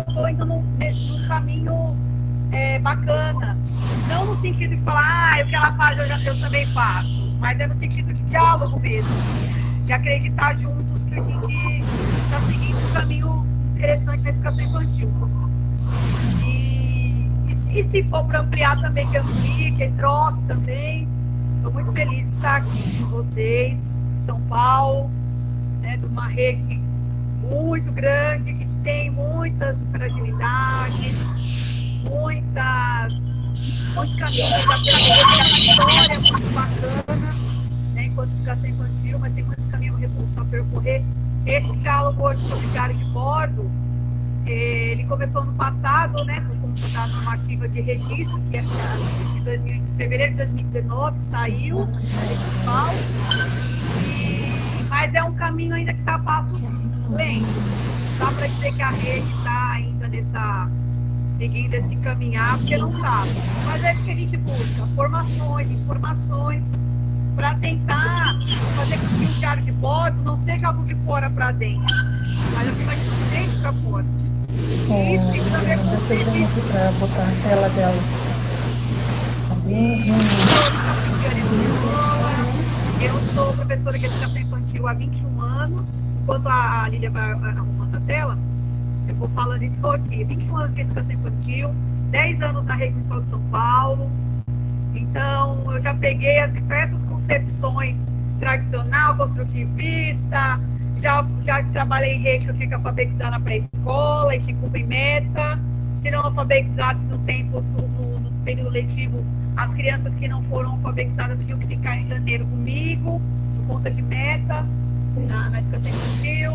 eu estou indo num caminho bacana. Não no sentido de falar, o que ela faz eu também faço, mas é no sentido de diálogo mesmo, de acreditar juntos que a gente está seguindo um caminho interessante na educação infantil. E se for para ampliar também, que amplie, que troque também. Estou muito feliz de estar aqui com vocês, em São Paulo, né, de uma rede muito grande, que tem muitas fragilidades, muitos caminhos a percorrer, uma história muito bacana, né, enquanto educação infantil, mas tem muitos caminhos a percorrer. Esse diálogo hoje sobre diário de bordo, ele começou no passado, né, por conta da normativa de registro, que é de fevereiro de 2019, que saiu, mas é um caminho ainda que está a passos lentos. Dá para dizer que a rede está ainda seguindo esse caminhar, porque não está. Mas é isso que a gente busca, formações, informações, para tentar fazer com que o diário de bordo não seja algo de fora para dentro, mas algo que vai de dentro para fora. Isso tem também com aqui para botar a tela dela. Eu sou professora de educação infantil há 21 anos. Enquanto a Lília vai arrumando a tela, eu vou falando então aqui. 21 anos de educação infantil, 10 anos na rede municipal de São Paulo. Então, eu já peguei as diversas concepções tradicional, construtivista, já trabalhei em rede que eu tinha que alfabetizar na pré-escola e tinha que cumprir meta. Se não alfabetizasse no período letivo, as crianças que não foram alfabetizadas tinham que ficar em janeiro comigo, por conta de meta, na educação infantil.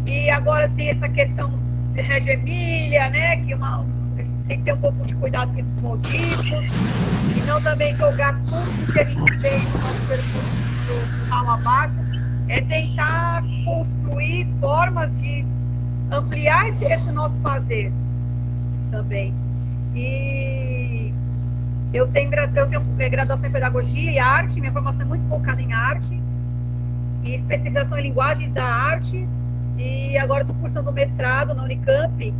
E agora tem essa questão de Reggio Emília, né, que tem que ter um pouco de cuidado com esses motivos, e não também jogar tudo que a gente fez no nosso percurso do ralo abaixo. É tentar construir formas de ampliar esse nosso fazer também. E eu tenho graduação em pedagogia e arte, minha formação é muito focada em arte, e especialização em linguagens da arte, e agora estou cursando mestrado na Unicamp em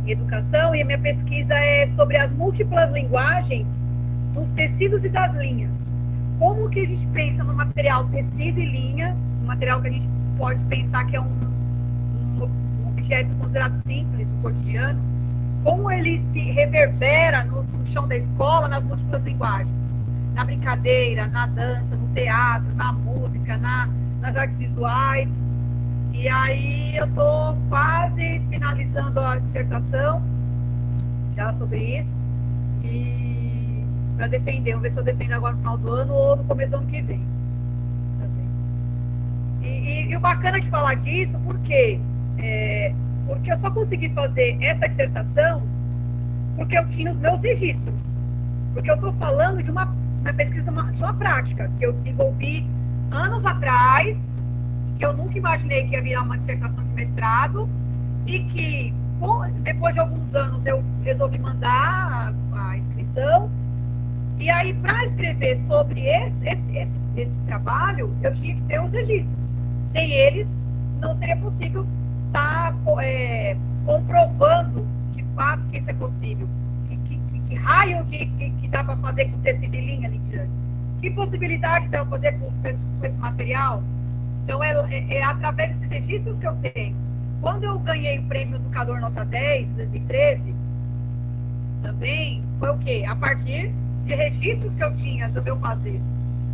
educação, e a minha pesquisa é sobre as múltiplas linguagens dos tecidos e das linhas. Como que a gente pensa no material tecido e linha, um material que a gente pode pensar que é um objeto considerado simples do cotidiano, como ele se reverbera no chão da escola, nas múltiplas linguagens, na brincadeira, na dança, no teatro, na música, nas artes visuais. E aí eu estou quase finalizando a dissertação já sobre isso, e para defender, vamos ver se eu defendo agora no final do ano ou no começo do ano que vem. E o bacana de falar disso, porque eu só consegui fazer essa dissertação porque eu tinha os meus registros. Porque eu estou falando de uma pesquisa, de uma prática que eu desenvolvi anos atrás, que eu nunca imaginei que ia virar uma dissertação de mestrado, e que depois de alguns anos eu resolvi mandar a inscrição. E aí, para escrever sobre esse trabalho, eu tinha que ter os registros. Sem eles, não seria possível estar comprovando de fato que isso é possível. Que raio que dá para fazer com tecido e linha, Lidiane? Que possibilidade dá para fazer com esse material? Então, é através desses registros que eu tenho. Quando eu ganhei o Prêmio Educador Nota 10, em 2013, também foi o quê? A partir de registros que eu tinha do meu fazer.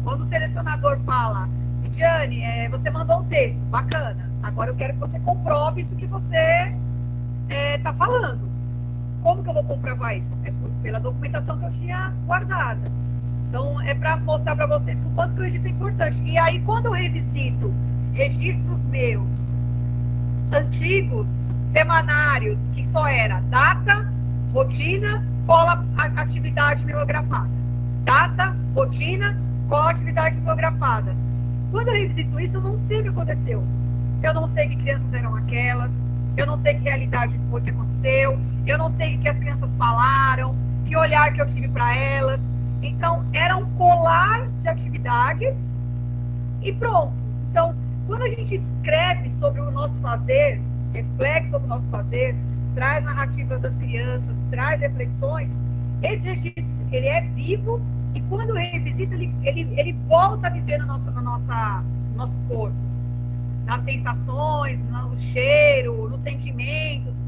Quando o selecionador fala, Lidiane, você mandou um texto, bacana, agora eu quero que você comprove isso que você está falando. Como que eu vou comprovar isso? Pela documentação que eu tinha guardada. Então, é para mostrar para vocês que o quanto que o registro é importante. E aí, quando eu revisito registros meus, antigos, semanários, que só era data, rotina, cola, atividade mimeografada. Data, rotina, cola, atividade mimeografada. Quando eu revisito isso, eu não sei o que aconteceu. Eu não sei que crianças eram aquelas, eu não sei que realidade foi que aconteceu, eu não sei o que as crianças falaram, que olhar que eu tive para elas. Então, era um colar de atividades e pronto. Então, quando a gente escreve sobre o nosso fazer, reflete sobre o nosso fazer, traz narrativas das crianças, traz reflexões, esse registro, ele é vivo e quando revisita, ele volta a viver no nosso corpo, nas sensações, no cheiro, nos sentimentos,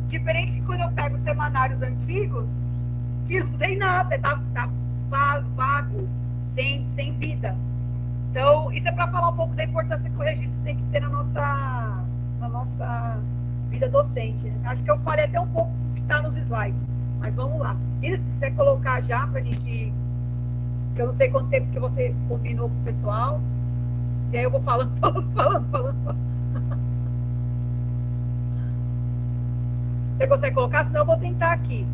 diferente de quando eu pego semanários antigos, que não tem nada, tá vago, sem vida. Então, isso é para falar um pouco da importância que o registro tem que ter na nossa vida docente. Acho que eu falei até um pouco do que está nos slides, mas vamos lá. E se você colocar já para a gente, que eu não sei quanto tempo que você combinou com o pessoal, e aí eu vou falando. Você consegue colocar? Senão eu vou tentar aqui.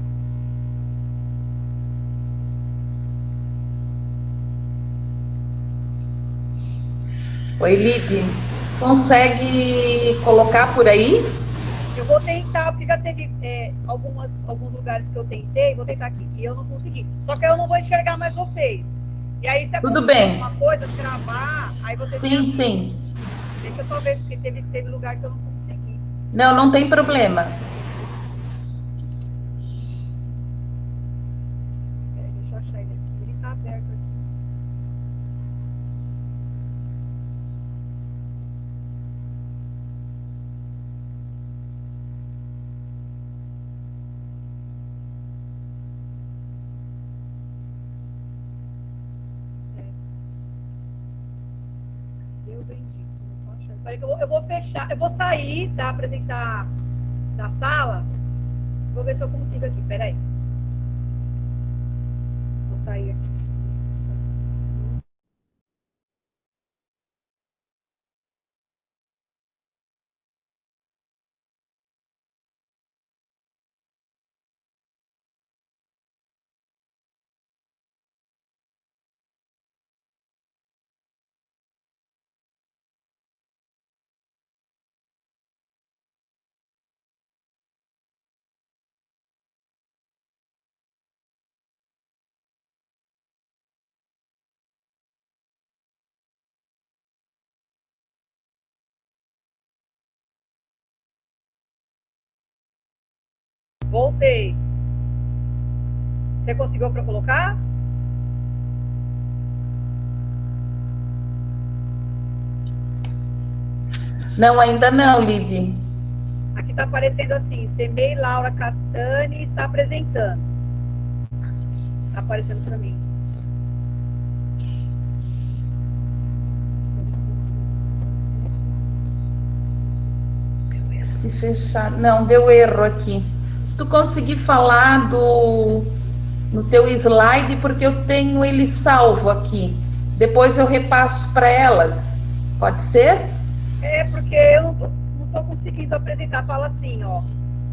Oi, Lide, consegue colocar por aí? Eu vou tentar, porque já teve alguns lugares que eu tentei, vou tentar aqui, e eu não consegui. Só que eu não vou enxergar mais vocês. E aí, se tudo bem, alguma coisa, travar, aí vocês... Sim. Deixa eu só ver, porque teve lugar que eu não consegui. Não tem problema. Deixa eu achar ele aqui. Ele tá aberto aqui. Eu vou fechar, eu vou sair, tá? Apresentar da sala. Vou ver se eu consigo aqui, peraí. Vou sair aqui. Voltei. Você conseguiu para colocar? Não, ainda não, Lide. Aqui está aparecendo assim, Semei Laura Catani está apresentando. Está aparecendo para mim. Se fechar... Não, deu erro aqui. Se tu conseguir falar no teu slide, porque eu tenho ele salvo aqui. Depois eu repasso para elas. Pode ser? É, porque eu não tô conseguindo apresentar. Fala assim, ó.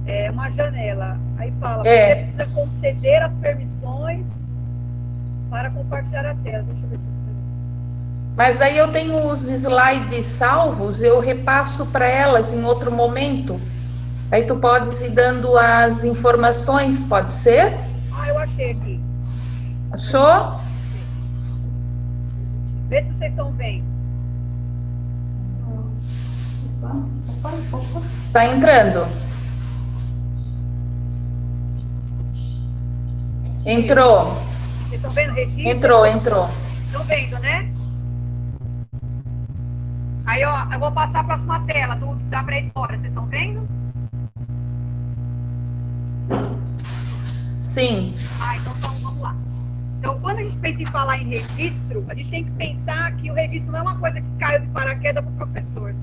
É uma janela. Aí fala, você precisa conceder as permissões para compartilhar a tela. Deixa eu ver se eu... Mas daí eu tenho os slides salvos, eu repasso para elas em outro momento. Aí tu podes ir dando as informações, pode ser? Ah, eu achei aqui. Achou? Vê se vocês estão vendo. Está entrando. Entrou. Vocês estão vendo o registro? Entrou. Estão vendo, né? Aí, ó, eu vou passar a próxima tela da pré-história. Vocês estão vendo? Sim. Então vamos lá. Então, quando a gente pensa em falar em registro, a gente tem que pensar que o registro não é uma coisa que caiu de paraquedas para o professor.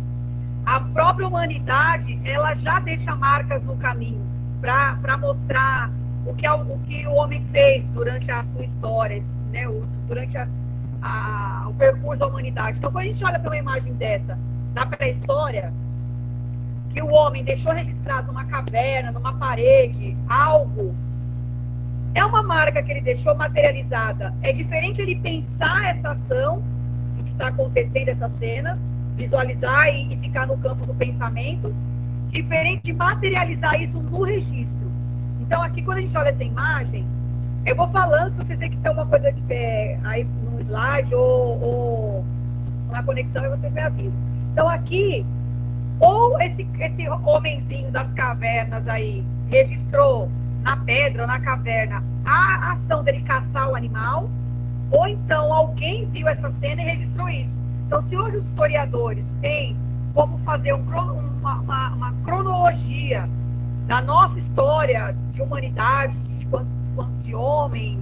A própria humanidade, ela já deixa marcas no caminho para mostrar o que o homem fez durante a sua história, né? Durante o percurso da humanidade. Então, quando a gente olha para uma imagem dessa, na pré-história, que o homem deixou registrado numa caverna, numa parede, algo, é uma marca que ele deixou materializada. É diferente ele pensar essa ação, o que está acontecendo, essa cena, visualizar e ficar no campo do pensamento, diferente de materializar isso no registro. Então, aqui, quando a gente olha essa imagem, eu vou falando, se vocês verem que tem uma coisa aí no slide ou na conexão, aí vocês me avisam. Então, aqui, Ou esse homenzinho das cavernas aí registrou na pedra, na caverna, a ação dele caçar o animal, ou então alguém viu essa cena e registrou isso. Então, se hoje os historiadores têm como fazer uma cronologia da nossa história de humanidade, de homem,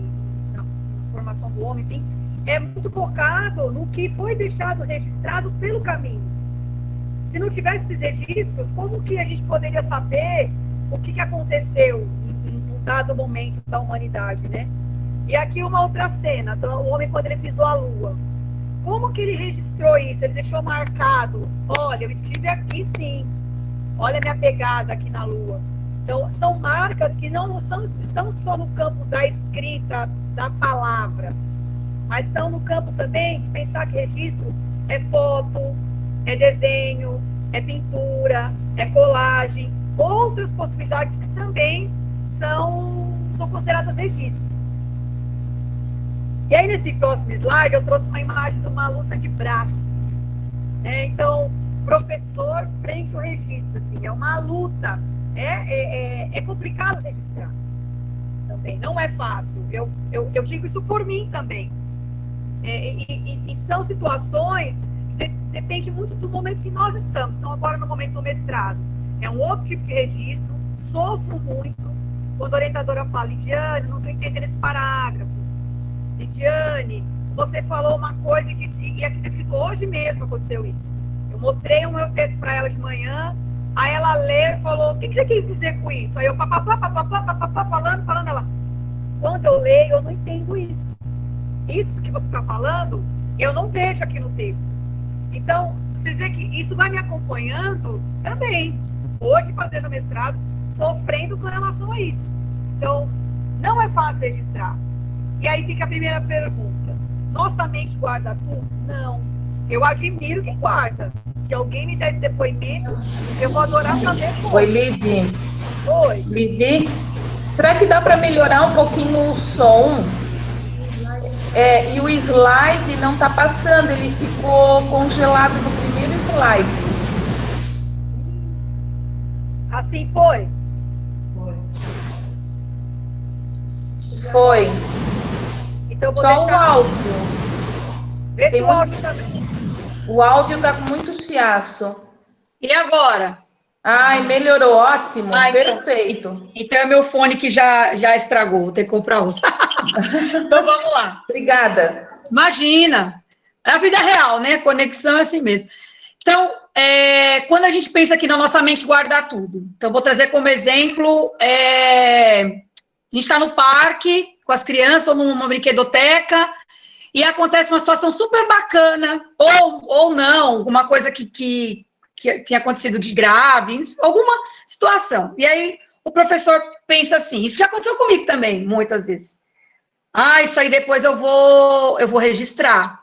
na formação do homem, enfim, é muito focado no que foi deixado registrado pelo caminho. Se não tivesse esses registros, como que a gente poderia saber o que aconteceu em um dado momento da humanidade, né? E aqui uma outra cena, então, o homem quando ele pisou a lua. Como que ele registrou isso? Ele deixou marcado, olha, eu estive aqui sim, olha a minha pegada aqui na lua. Então, são marcas que não estão só no campo da escrita, da palavra, mas estão no campo também de pensar que registro é foto, é desenho, é pintura, é colagem, outras possibilidades que também são consideradas registros. E aí, nesse próximo slide, eu trouxe uma imagem de uma luta de braço. Então, professor frente ao registro, assim, é uma luta. É complicado registrar. Também, não é fácil. Eu digo isso por mim também. E são situações que depende muito do momento que nós estamos. Então, agora no momento do mestrado, é um outro tipo de registro, sofro muito. Quando a orientadora fala, Lidiane, não estou entendendo esse parágrafo. Lidiane, você falou uma coisa e disse, e aqui está escrito hoje mesmo aconteceu isso. Eu mostrei o meu texto para ela de manhã, aí ela leu e falou, o que você quis dizer com isso? Aí eu falando, ela, quando eu leio, eu não entendo isso. Isso que você está falando, eu não vejo aqui no texto. Então, vocês veem que isso vai me acompanhando também. Hoje, fazendo mestrado, sofrendo com relação a isso. Então, não é fácil registrar. E aí fica a primeira pergunta. Nossa mente guarda tudo? Não. Eu admiro quem guarda. Que alguém me dê esse depoimento, eu vou adorar saber como. Oi, Lidy. Oi. Lidy, será que dá para melhorar um pouquinho o som? E o slide não está passando, ele ficou congelado no primeiro slide. Assim foi? Foi. Então, vou só deixar... o áudio. Vê se o áudio também. O áudio está com muito chiaço. E agora? Ai, melhorou, ótimo, perfeito. Então é meu fone que já estragou, vou ter que comprar outro. Então vamos lá. Obrigada. Imagina, é a vida real, né? Conexão é assim mesmo. Então, quando a gente pensa que na nossa mente guardar tudo, então vou trazer como exemplo, a gente está no parque com as crianças ou numa brinquedoteca e acontece uma situação super bacana, ou não, alguma coisa que tinha acontecido de grave, alguma situação. E aí o professor pensa assim, isso já aconteceu comigo também, muitas vezes. Isso aí depois eu vou registrar.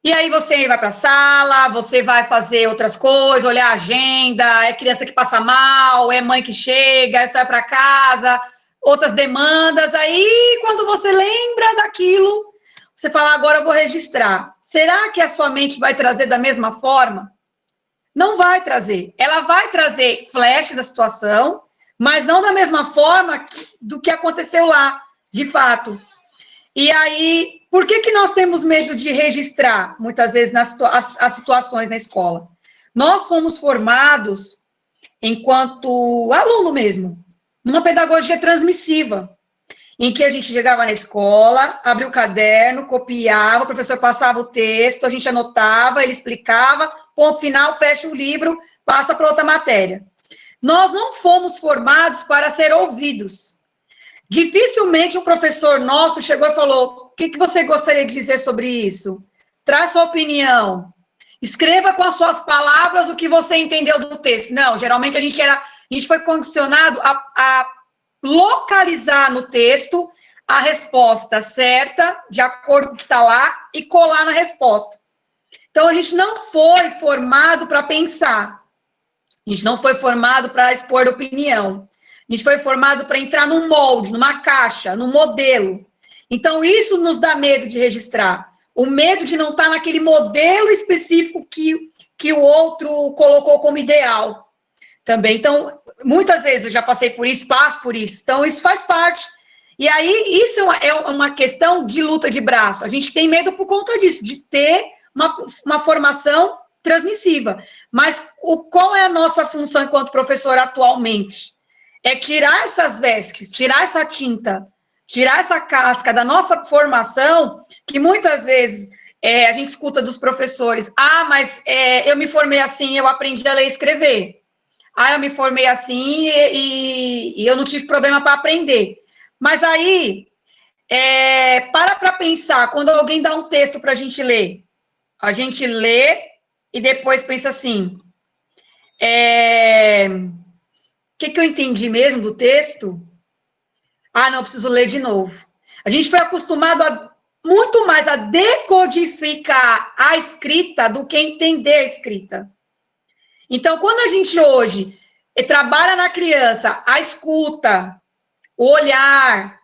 E aí você vai para a sala, você vai fazer outras coisas, olhar a agenda, é criança que passa mal, é mãe que chega, aí você vai para casa, outras demandas, aí quando você lembra daquilo, você fala, agora eu vou registrar. Será que a sua mente vai trazer da mesma forma? Não vai trazer. Ela vai trazer flashes da situação, mas não da mesma forma do que aconteceu lá, de fato. E aí, por que nós temos medo de registrar, muitas vezes, as situações na escola? Nós fomos formados, enquanto aluno mesmo, numa pedagogia transmissiva, em que a gente chegava na escola, abria o caderno, copiava, o professor passava o texto, a gente anotava, ele explicava, ponto final, fecha o livro, passa para outra matéria. Nós não fomos formados para ser ouvidos. Dificilmente um professor nosso chegou e falou, o que você gostaria de dizer sobre isso? Traz sua opinião. Escreva com as suas palavras o que você entendeu do texto. Não, geralmente a gente foi condicionado a localizar no texto a resposta certa, de acordo com o que está lá, e colar na resposta. Então, a gente não foi formado para pensar. A gente não foi formado para expor opinião. A gente foi formado para entrar num molde, numa caixa, num modelo. Então, isso nos dá medo de registrar. O medo de não estar naquele modelo específico que o outro colocou como ideal também. Então, muitas vezes eu já passei por isso, passo por isso. Então, isso faz parte. E aí, isso é uma questão de luta de braço. A gente tem medo por conta disso, de ter uma formação transmissiva. Mas qual é a nossa função enquanto professor atualmente? É tirar essas vestes, tirar essa tinta, tirar essa casca da nossa formação, que muitas vezes a gente escuta dos professores, mas eu me formei assim, eu aprendi a ler e escrever. Eu me formei assim e eu não tive problema para aprender. Mas aí, para pensar, quando alguém dá um texto para a gente lê e depois pensa assim, o que eu entendi mesmo do texto? Não, preciso ler de novo. A gente foi acostumado muito mais a decodificar a escrita do que entender a escrita. Então, quando a gente hoje trabalha na criança a escuta, o olhar,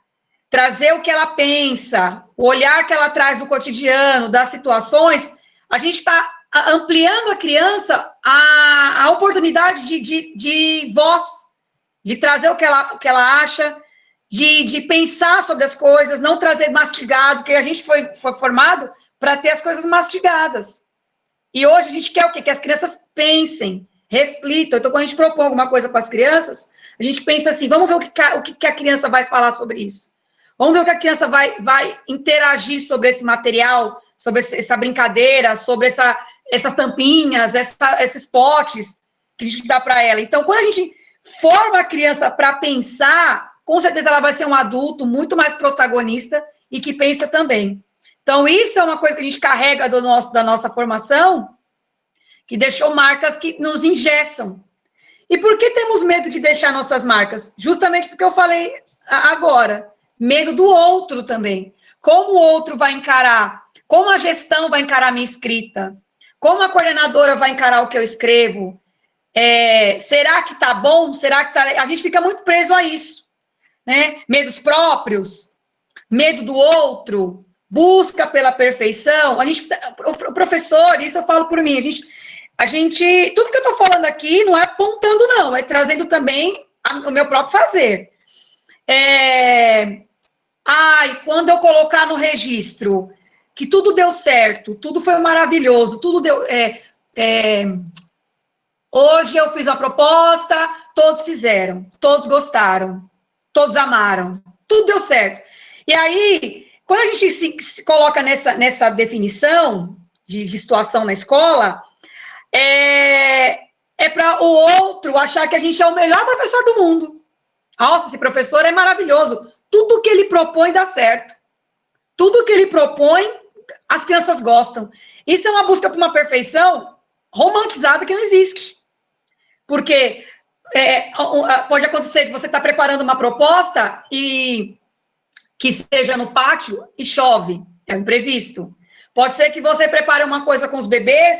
trazer o que ela pensa, o olhar que ela traz do cotidiano, das situações, a gente está ampliando a criança a oportunidade de voz, de trazer o que ela acha, de pensar sobre as coisas, não trazer mastigado, porque a gente foi formado para ter as coisas mastigadas. E hoje a gente quer o quê? Que as crianças pensem, reflitam. Então, quando a gente propõe alguma coisa para as crianças, a gente pensa assim, vamos ver o que a criança vai falar sobre isso. Vamos ver o que a criança vai interagir sobre esse material, sobre essa brincadeira, sobre essas tampinhas, esses potes que a gente dá para ela. Então, quando a gente forma a criança para pensar, com certeza ela vai ser um adulto muito mais protagonista e que pensa também. Então, isso é uma coisa que a gente carrega da nossa formação, que deixou marcas que nos engessam. E por que temos medo de deixar nossas marcas? Justamente porque eu falei agora, medo do outro também. Como o outro vai encarar, como a gestão vai encarar a minha escrita, como a coordenadora vai encarar o que eu escrevo. Será que tá bom? Será que tá... A gente fica muito preso a isso, né? Medos próprios, medo do outro, busca pela perfeição. O professor, isso eu falo por mim, a gente, tudo que eu tô falando aqui não é apontando, não, é trazendo também o meu próprio fazer. Quando eu colocar no registro que tudo deu certo, tudo foi maravilhoso, tudo deu... Hoje eu fiz uma proposta, todos fizeram, todos gostaram, todos amaram, tudo deu certo. E aí, quando a gente se coloca nessa definição de situação na escola, para o outro achar que a gente é o melhor professor do mundo. Nossa, esse professor é maravilhoso. Tudo que ele propõe dá certo. Tudo que ele propõe, as crianças gostam. Isso é uma busca por uma perfeição romantizada que não existe. Porque pode acontecer que você está preparando uma proposta e que seja no pátio e chove, é um imprevisto. Pode ser que você prepare uma coisa com os bebês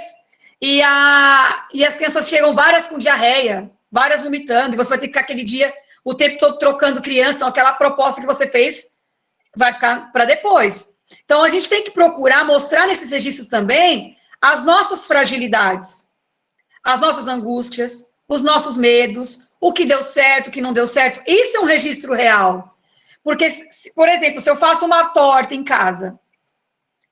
e as crianças chegam várias com diarreia, várias vomitando, e você vai ter que ficar aquele dia o tempo todo trocando criança, então aquela proposta que você fez vai ficar para depois. Então, a gente tem que procurar mostrar nesses registros também as nossas fragilidades, as nossas angústias, os nossos medos, o que deu certo, o que não deu certo. Isso é um registro real. Porque, por exemplo, se eu faço uma torta em casa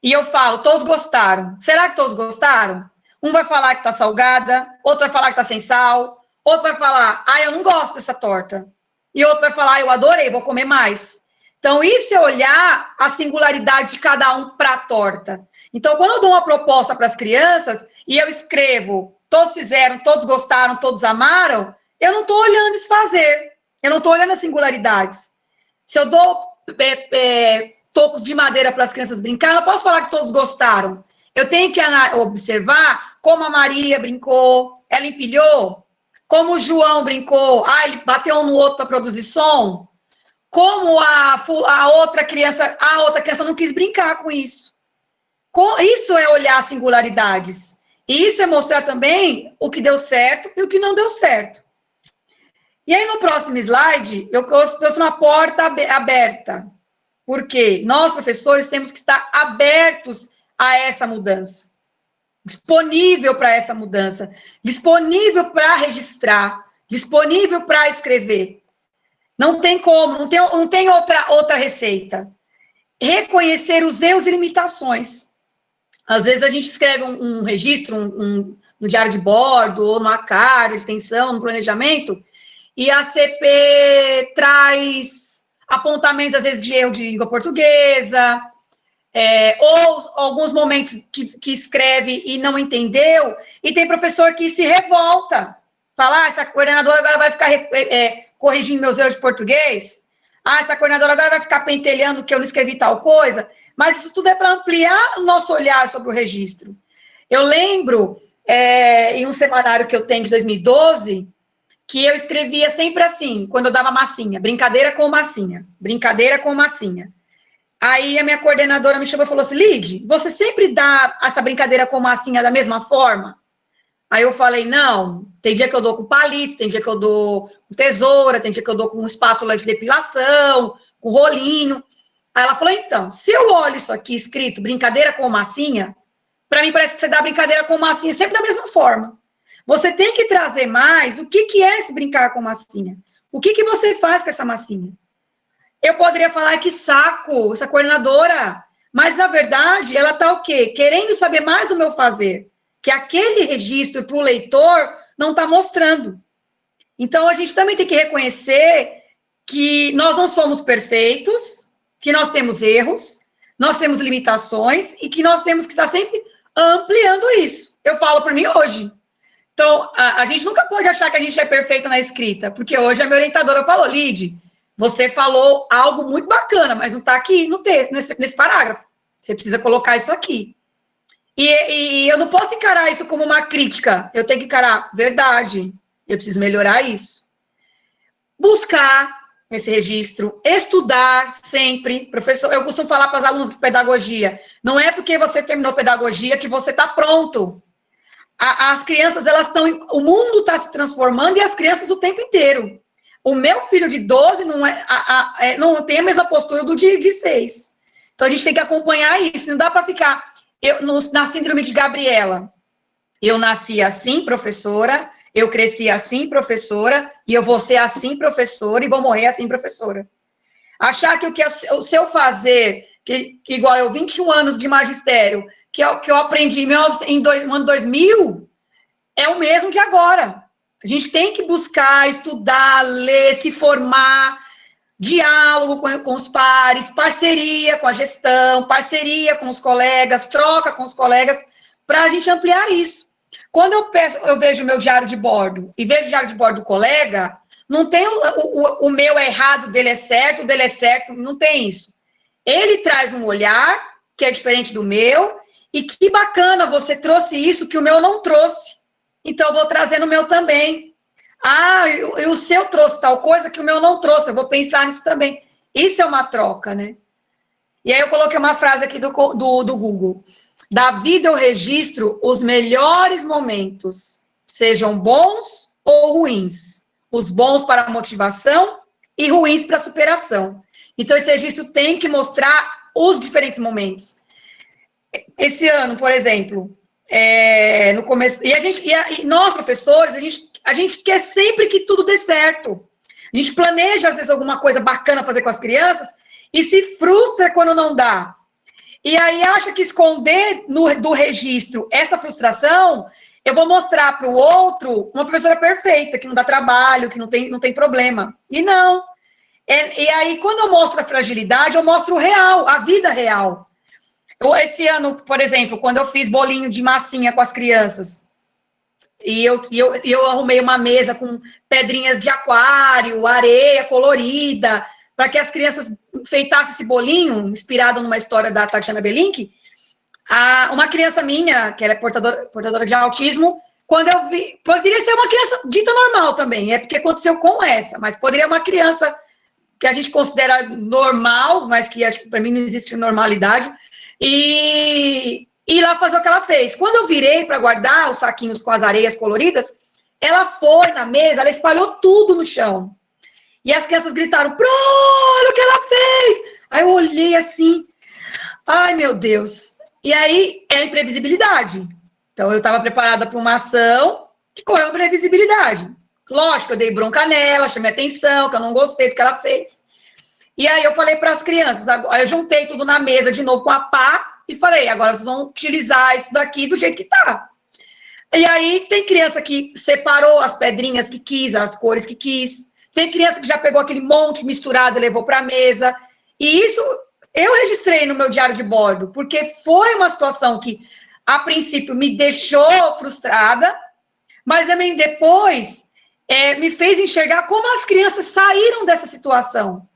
e eu falo, todos gostaram. Será que todos gostaram? Um vai falar que tá salgada, outro vai falar que tá sem sal, outro vai falar, eu não gosto dessa torta. E outro vai falar, eu adorei, vou comer mais. Então, isso é olhar a singularidade de cada um para a torta. Então, quando eu dou uma proposta para as crianças e eu escrevo, todos fizeram, todos gostaram, todos amaram, eu não estou olhando esse fazer, eu não estou olhando as singularidades. Se eu dou tocos de madeira para as crianças brincar, eu não posso falar que todos gostaram. Eu tenho que observar como a Maria brincou, ela empilhou, como o João brincou, ele bateu um no outro para produzir som, como a outra criança não quis brincar com isso. Isso é olhar singularidades. E isso é mostrar também o que deu certo e o que não deu certo. E aí, no próximo slide, eu trouxe uma porta aberta. Porque nós, professores, temos que estar abertos a essa mudança. disponível para essa mudança, disponível para registrar, disponível para escrever. Não tem como, não tem outra receita. Reconhecer os erros e limitações. Às vezes a gente escreve um registro, no diário de bordo, ou numa carta de intenção, no planejamento, e a CP traz apontamentos, às vezes, de erro de língua portuguesa, ou alguns momentos que escreve e não entendeu, e tem professor que se revolta, fala, essa coordenadora agora vai ficar corrigindo meus erros de português, essa coordenadora agora vai ficar pentelhando que eu não escrevi tal coisa, mas isso tudo é para ampliar o nosso olhar sobre o registro. Eu lembro, em um semanário que eu tenho de 2012, que eu escrevia sempre assim, quando eu dava massinha, brincadeira com massinha, brincadeira com massinha. Aí a minha coordenadora me chamou e falou assim, Lide, você sempre dá essa brincadeira com massinha da mesma forma? Aí eu falei, não, tem dia que eu dou com palito, tem dia que eu dou com tesoura, tem dia que eu dou com espátula de depilação, com rolinho. Aí ela falou, então, se eu olho isso aqui escrito, brincadeira com massinha, para mim parece que você dá brincadeira com massinha sempre da mesma forma. Você tem que trazer mais o que é esse brincar com massinha. O que você faz com essa massinha? Eu poderia falar, que saco, essa coordenadora, mas, na verdade, ela está o quê? Querendo saber mais do meu fazer, que aquele registro para o leitor não está mostrando. Então, a gente também tem que reconhecer que nós não somos perfeitos, que nós temos erros, nós temos limitações e que nós temos que estar sempre ampliando isso. Eu falo por mim hoje. Então, a gente nunca pode achar que a gente é perfeito na escrita, porque hoje a minha orientadora falou, Lide, você falou algo muito bacana, mas não está aqui no texto, nesse parágrafo. Você precisa colocar isso aqui. E eu não posso encarar isso como uma crítica. Eu tenho que encarar, verdade, eu preciso melhorar isso. Buscar esse registro, estudar sempre. Professor, eu costumo falar para os alunos de pedagogia, não é porque você terminou pedagogia que você está pronto. As crianças, elas estão... O mundo está se transformando e as crianças o tempo inteiro. O meu filho de 12 não tem a mesma postura do de 6. Então, a gente tem que acompanhar isso. Não dá para ficar... na síndrome de Gabriela, eu nasci assim, professora, eu cresci assim, professora, e eu vou ser assim, professora, e vou morrer assim, professora. Achar que o seu fazer, que igual eu, 21 anos de magistério, que eu aprendi no ano 2000, é o mesmo de agora. A gente tem que buscar, estudar, ler, se formar, diálogo com os pares, parceria com a gestão, parceria com os colegas, troca com os colegas, para a gente ampliar isso. Quando eu vejo o meu diário de bordo e vejo o diário de bordo do colega, não tem o meu é errado, o dele é certo, não tem isso. Ele traz um olhar que é diferente do meu, e que bacana, você trouxe isso que o meu não trouxe. Então, eu vou trazer no meu também. E o seu trouxe tal coisa que o meu não trouxe, eu vou pensar nisso também. Isso é uma troca, né? E aí eu coloquei uma frase aqui do Google. Da vida eu registro os melhores momentos, sejam bons ou ruins. Os bons para a motivação e ruins para a superação. Então, esse registro tem que mostrar os diferentes momentos. Esse ano, por exemplo, no começo... E nós, professores, a gente quer sempre que tudo dê certo. A gente planeja, às vezes, alguma coisa bacana fazer com as crianças e se frustra quando não dá. E aí acha que esconder do registro essa frustração, eu vou mostrar para o outro uma professora perfeita, que não dá trabalho, que não tem problema. E não. E aí, quando eu mostro a fragilidade, eu mostro o real, a vida real. Esse ano, por exemplo, quando eu fiz bolinho de massinha com as crianças, e eu arrumei uma mesa com pedrinhas de aquário, areia colorida, para que as crianças enfeitassem esse bolinho, inspirado numa história da Tatiana Belink. Uma criança minha, que ela é portadora de autismo, quando eu vi, poderia ser uma criança dita normal também, é porque aconteceu com essa, mas poderia uma criança que a gente considera normal, mas que acho que para mim não existe normalidade, e ir lá fazer o que ela fez. Quando eu virei para guardar os saquinhos com as areias coloridas, ela foi na mesa, ela espalhou tudo no chão. E as crianças gritaram, Pro, olha o que ela fez! Aí eu olhei assim, ai meu Deus. E aí é a imprevisibilidade. Então, eu estava preparada para uma ação que correu para previsibilidade. Lógico, eu dei bronca nela, chamei atenção, que eu não gostei do que ela fez. E aí eu falei para as crianças, aí eu juntei tudo na mesa de novo com a pá e falei, agora vocês vão utilizar isso daqui do jeito que tá. E aí tem criança que separou as pedrinhas que quis, as cores que quis. Tem criança que já pegou aquele monte misturado e levou para a mesa. E isso eu registrei no meu diário de bordo, porque foi uma situação que, a princípio, me deixou frustrada, mas também depois me fez enxergar como as crianças saíram dessa situação.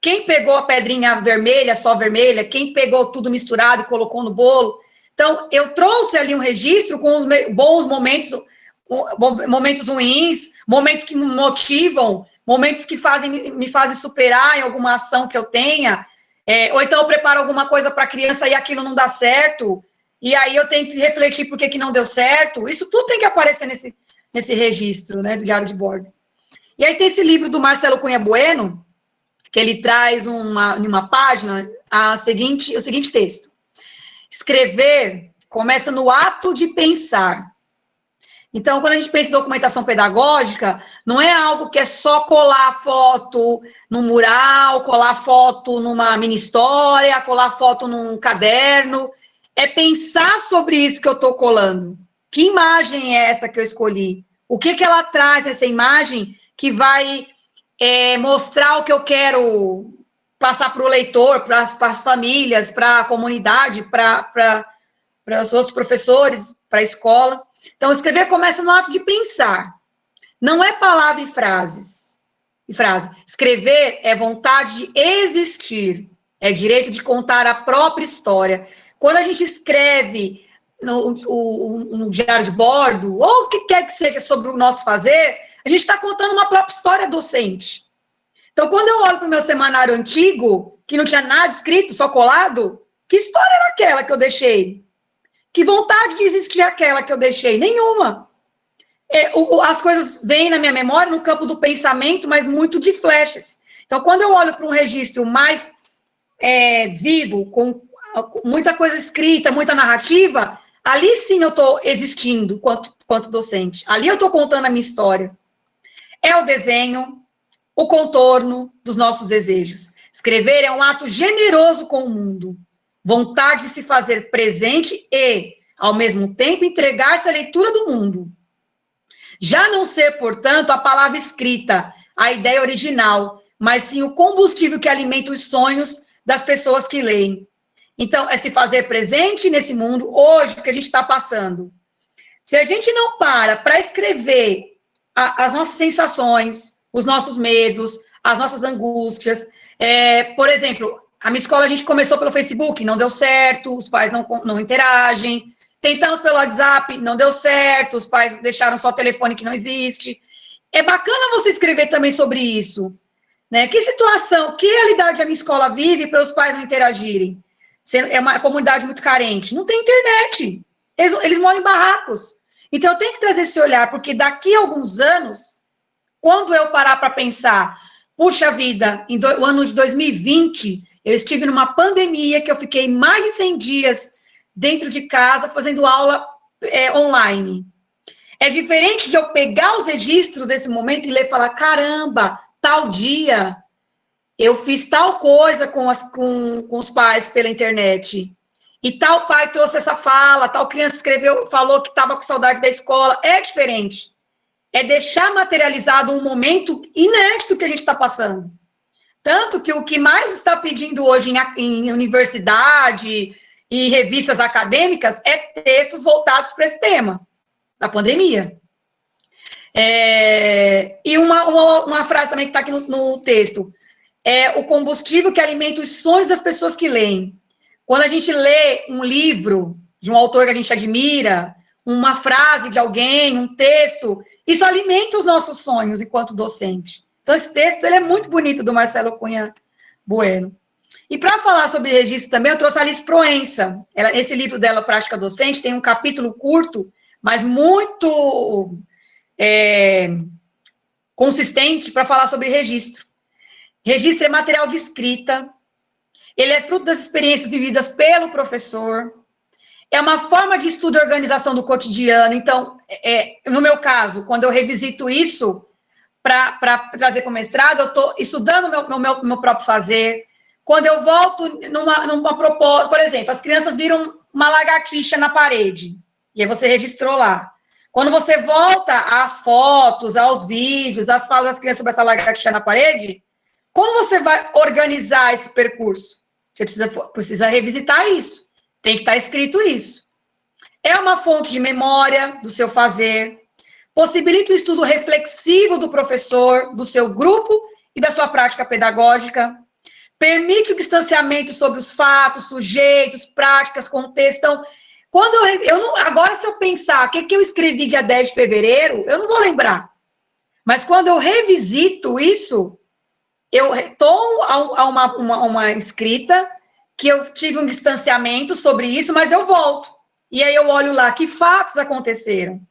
Quem pegou a pedrinha vermelha, só vermelha, quem pegou tudo misturado e colocou no bolo. Então, eu trouxe ali um registro com os bons momentos, momentos ruins, momentos que me motivam, momentos que me fazem superar em alguma ação que eu tenha, ou então eu preparo alguma coisa para a criança e aquilo não dá certo, e aí eu tenho que refletir por que não deu certo. Isso tudo tem que aparecer nesse registro, né, do diário de bordo. E aí tem esse livro do Marcelo Cunha Bueno, que ele traz numa página o seguinte texto. Escrever começa no ato de pensar. Então, quando a gente pensa em documentação pedagógica, não é algo que é só colar foto no mural, colar foto numa mini história, colar foto num caderno. É pensar sobre isso que eu estou colando. Que imagem é essa que eu escolhi? O que ela traz nessa imagem que vai mostrar o que eu quero passar para o leitor, para as famílias, para a comunidade, para os outros professores, para a escola. Então, escrever começa no ato de pensar. Não é palavra e frase. Escrever é vontade de existir. É direito de contar a própria história. Quando a gente escreve no diário de bordo, ou o que quer que seja sobre o nosso fazer, a gente está contando uma própria história docente. Então, quando eu olho para o meu semanário antigo, que não tinha nada escrito, só colado, que história era aquela que eu deixei? Que vontade de existir aquela que eu deixei? Nenhuma. As coisas vêm na minha memória no campo do pensamento, mas muito de flashes. Então, quando eu olho para um registro mais vivo, com muita coisa escrita, muita narrativa, ali sim eu estou existindo quanto docente. Ali eu estou contando a minha história. É o desenho, o contorno dos nossos desejos. Escrever é um ato generoso com o mundo. Vontade de se fazer presente e, ao mesmo tempo, entregar-se à leitura do mundo. Já não ser, portanto, a palavra escrita, a ideia original, mas sim o combustível que alimenta os sonhos das pessoas que leem. Então, é se fazer presente nesse mundo, hoje, que a gente está passando. Se a gente não para escrever as nossas sensações, os nossos medos, as nossas angústias, por exemplo, a minha escola a gente começou pelo Facebook, não deu certo, os pais não interagem. Tentamos pelo WhatsApp, não deu certo, os pais deixaram só telefone que não existe. É bacana você escrever também sobre isso, né? Que situação, que realidade a minha escola vive para os pais não interagirem? É uma comunidade muito carente. Não tem internet. Eles moram em barracos. Então, eu tenho que trazer esse olhar, porque daqui a alguns anos, quando eu parar para pensar, puxa vida, no ano de 2020, eu estive numa pandemia que eu fiquei mais de 100 dias dentro de casa fazendo aula online. É diferente de eu pegar os registros desse momento e ler e falar, caramba, tal dia eu fiz tal coisa com os pais pela internet. E tal pai trouxe essa fala, tal criança falou que estava com saudade da escola. É diferente. É deixar materializado um momento inédito que a gente está passando. Tanto que o que mais está pedindo hoje em universidade e revistas acadêmicas é textos voltados para esse tema, da pandemia. E uma frase também que está aqui no texto. É o combustível que alimenta os sonhos das pessoas que leem. Quando a gente lê um livro de um autor que a gente admira, uma frase de alguém, um texto, isso alimenta os nossos sonhos enquanto docente. Então, esse texto ele é muito bonito, do Marcelo Cunha Bueno. E para falar sobre registro também, eu trouxe a Alice Proença. Esse livro dela, Prática Docente, tem um capítulo curto, mas muito consistente para falar sobre registro. Registro é material de escrita, ele é fruto das experiências vividas pelo professor, é uma forma de estudo e organização do cotidiano. Então, no meu caso, quando eu revisito isso para trazer para o mestrado, eu estou estudando meu próprio fazer. Quando eu volto numa proposta, por exemplo, as crianças viram uma lagartixa na parede, e aí você registrou lá. Quando você volta às fotos, aos vídeos, às falas das crianças sobre essa lagartixa na parede, como você vai organizar esse percurso? Você precisa revisitar isso. Tem que estar escrito isso. É uma fonte de memória do seu fazer. Possibilita o estudo reflexivo do professor, do seu grupo e da sua prática pedagógica. Permite o distanciamento sobre os fatos, sujeitos, práticas, contexto. Então, quando agora, se eu pensar o que eu escrevi dia 10 de fevereiro, eu não vou lembrar. Mas quando eu revisito isso, eu retorno a uma escrita que eu tive um distanciamento sobre isso, mas eu volto. E aí eu olho lá, que fatos aconteceram?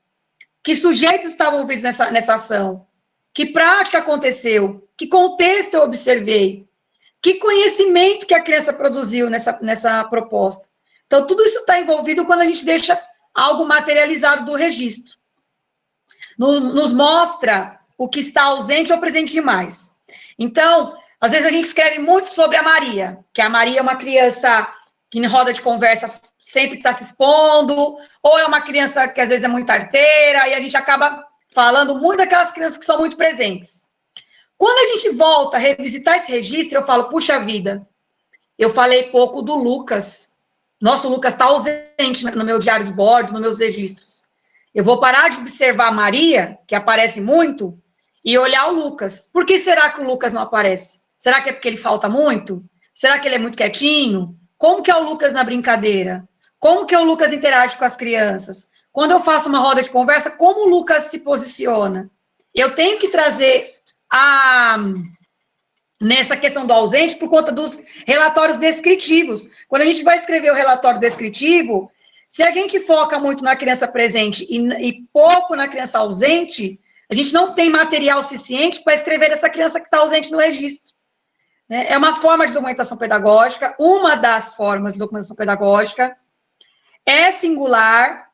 Que sujeitos estavam envolvidos nessa ação? Que prática aconteceu? Que contexto eu observei? Que conhecimento que a criança produziu nessa proposta? Então, tudo isso está envolvido quando a gente deixa algo materializado do registro. Nos mostra o que está ausente ou presente demais. Então, às vezes a gente escreve muito sobre a Maria, que a Maria é uma criança que em roda de conversa sempre está se expondo, ou é uma criança que às vezes é muito arteira, e a gente acaba falando muito daquelas crianças que são muito presentes. Quando a gente volta a revisitar esse registro, eu falo, puxa vida, eu falei pouco do Lucas. Nossa, o Lucas está ausente no meu diário de bordo, nos meus registros. Eu vou parar de observar a Maria, que aparece muito, e olhar o Lucas. Por que será que o Lucas não aparece? Será que é porque ele falta muito? Será que ele é muito quietinho? Como que é o Lucas na brincadeira? Como que o Lucas interage com as crianças? Quando eu faço uma roda de conversa, como o Lucas se posiciona? Eu tenho que trazer nessa questão do ausente por conta dos relatórios descritivos. Quando a gente vai escrever o relatório descritivo, se a gente foca muito na criança presente e pouco na criança ausente, a gente não tem material suficiente para escrever essa criança que está ausente no registro. É uma forma de documentação pedagógica, uma das formas de documentação pedagógica, é singular.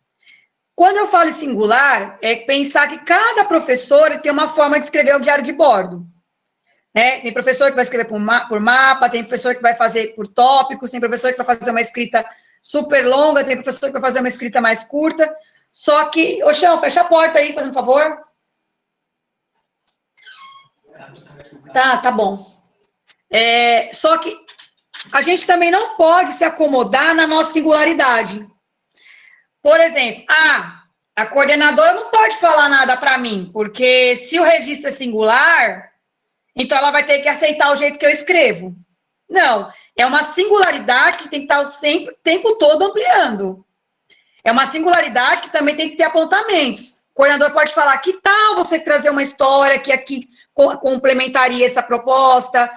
Quando eu falo em singular, é pensar que cada professor tem uma forma de escrever o diário de bordo. Tem professor que vai escrever por mapa, tem professor que vai fazer por tópicos, tem professor que vai fazer uma escrita super longa, tem professor que vai fazer uma escrita mais curta. Só que, ô Chão, fecha a porta aí, fazendo um favor. Tá bom. Só que a gente também não pode se acomodar na nossa singularidade. Por exemplo, a coordenadora não pode falar nada para mim, porque se o registro é singular, então ela vai ter que aceitar o jeito que eu escrevo. Não, é uma singularidade que tem que estar sempre, o tempo todo ampliando. É uma singularidade que também tem que ter apontamentos. O coordenador pode falar, que tal você trazer uma história que aqui complementaria essa proposta?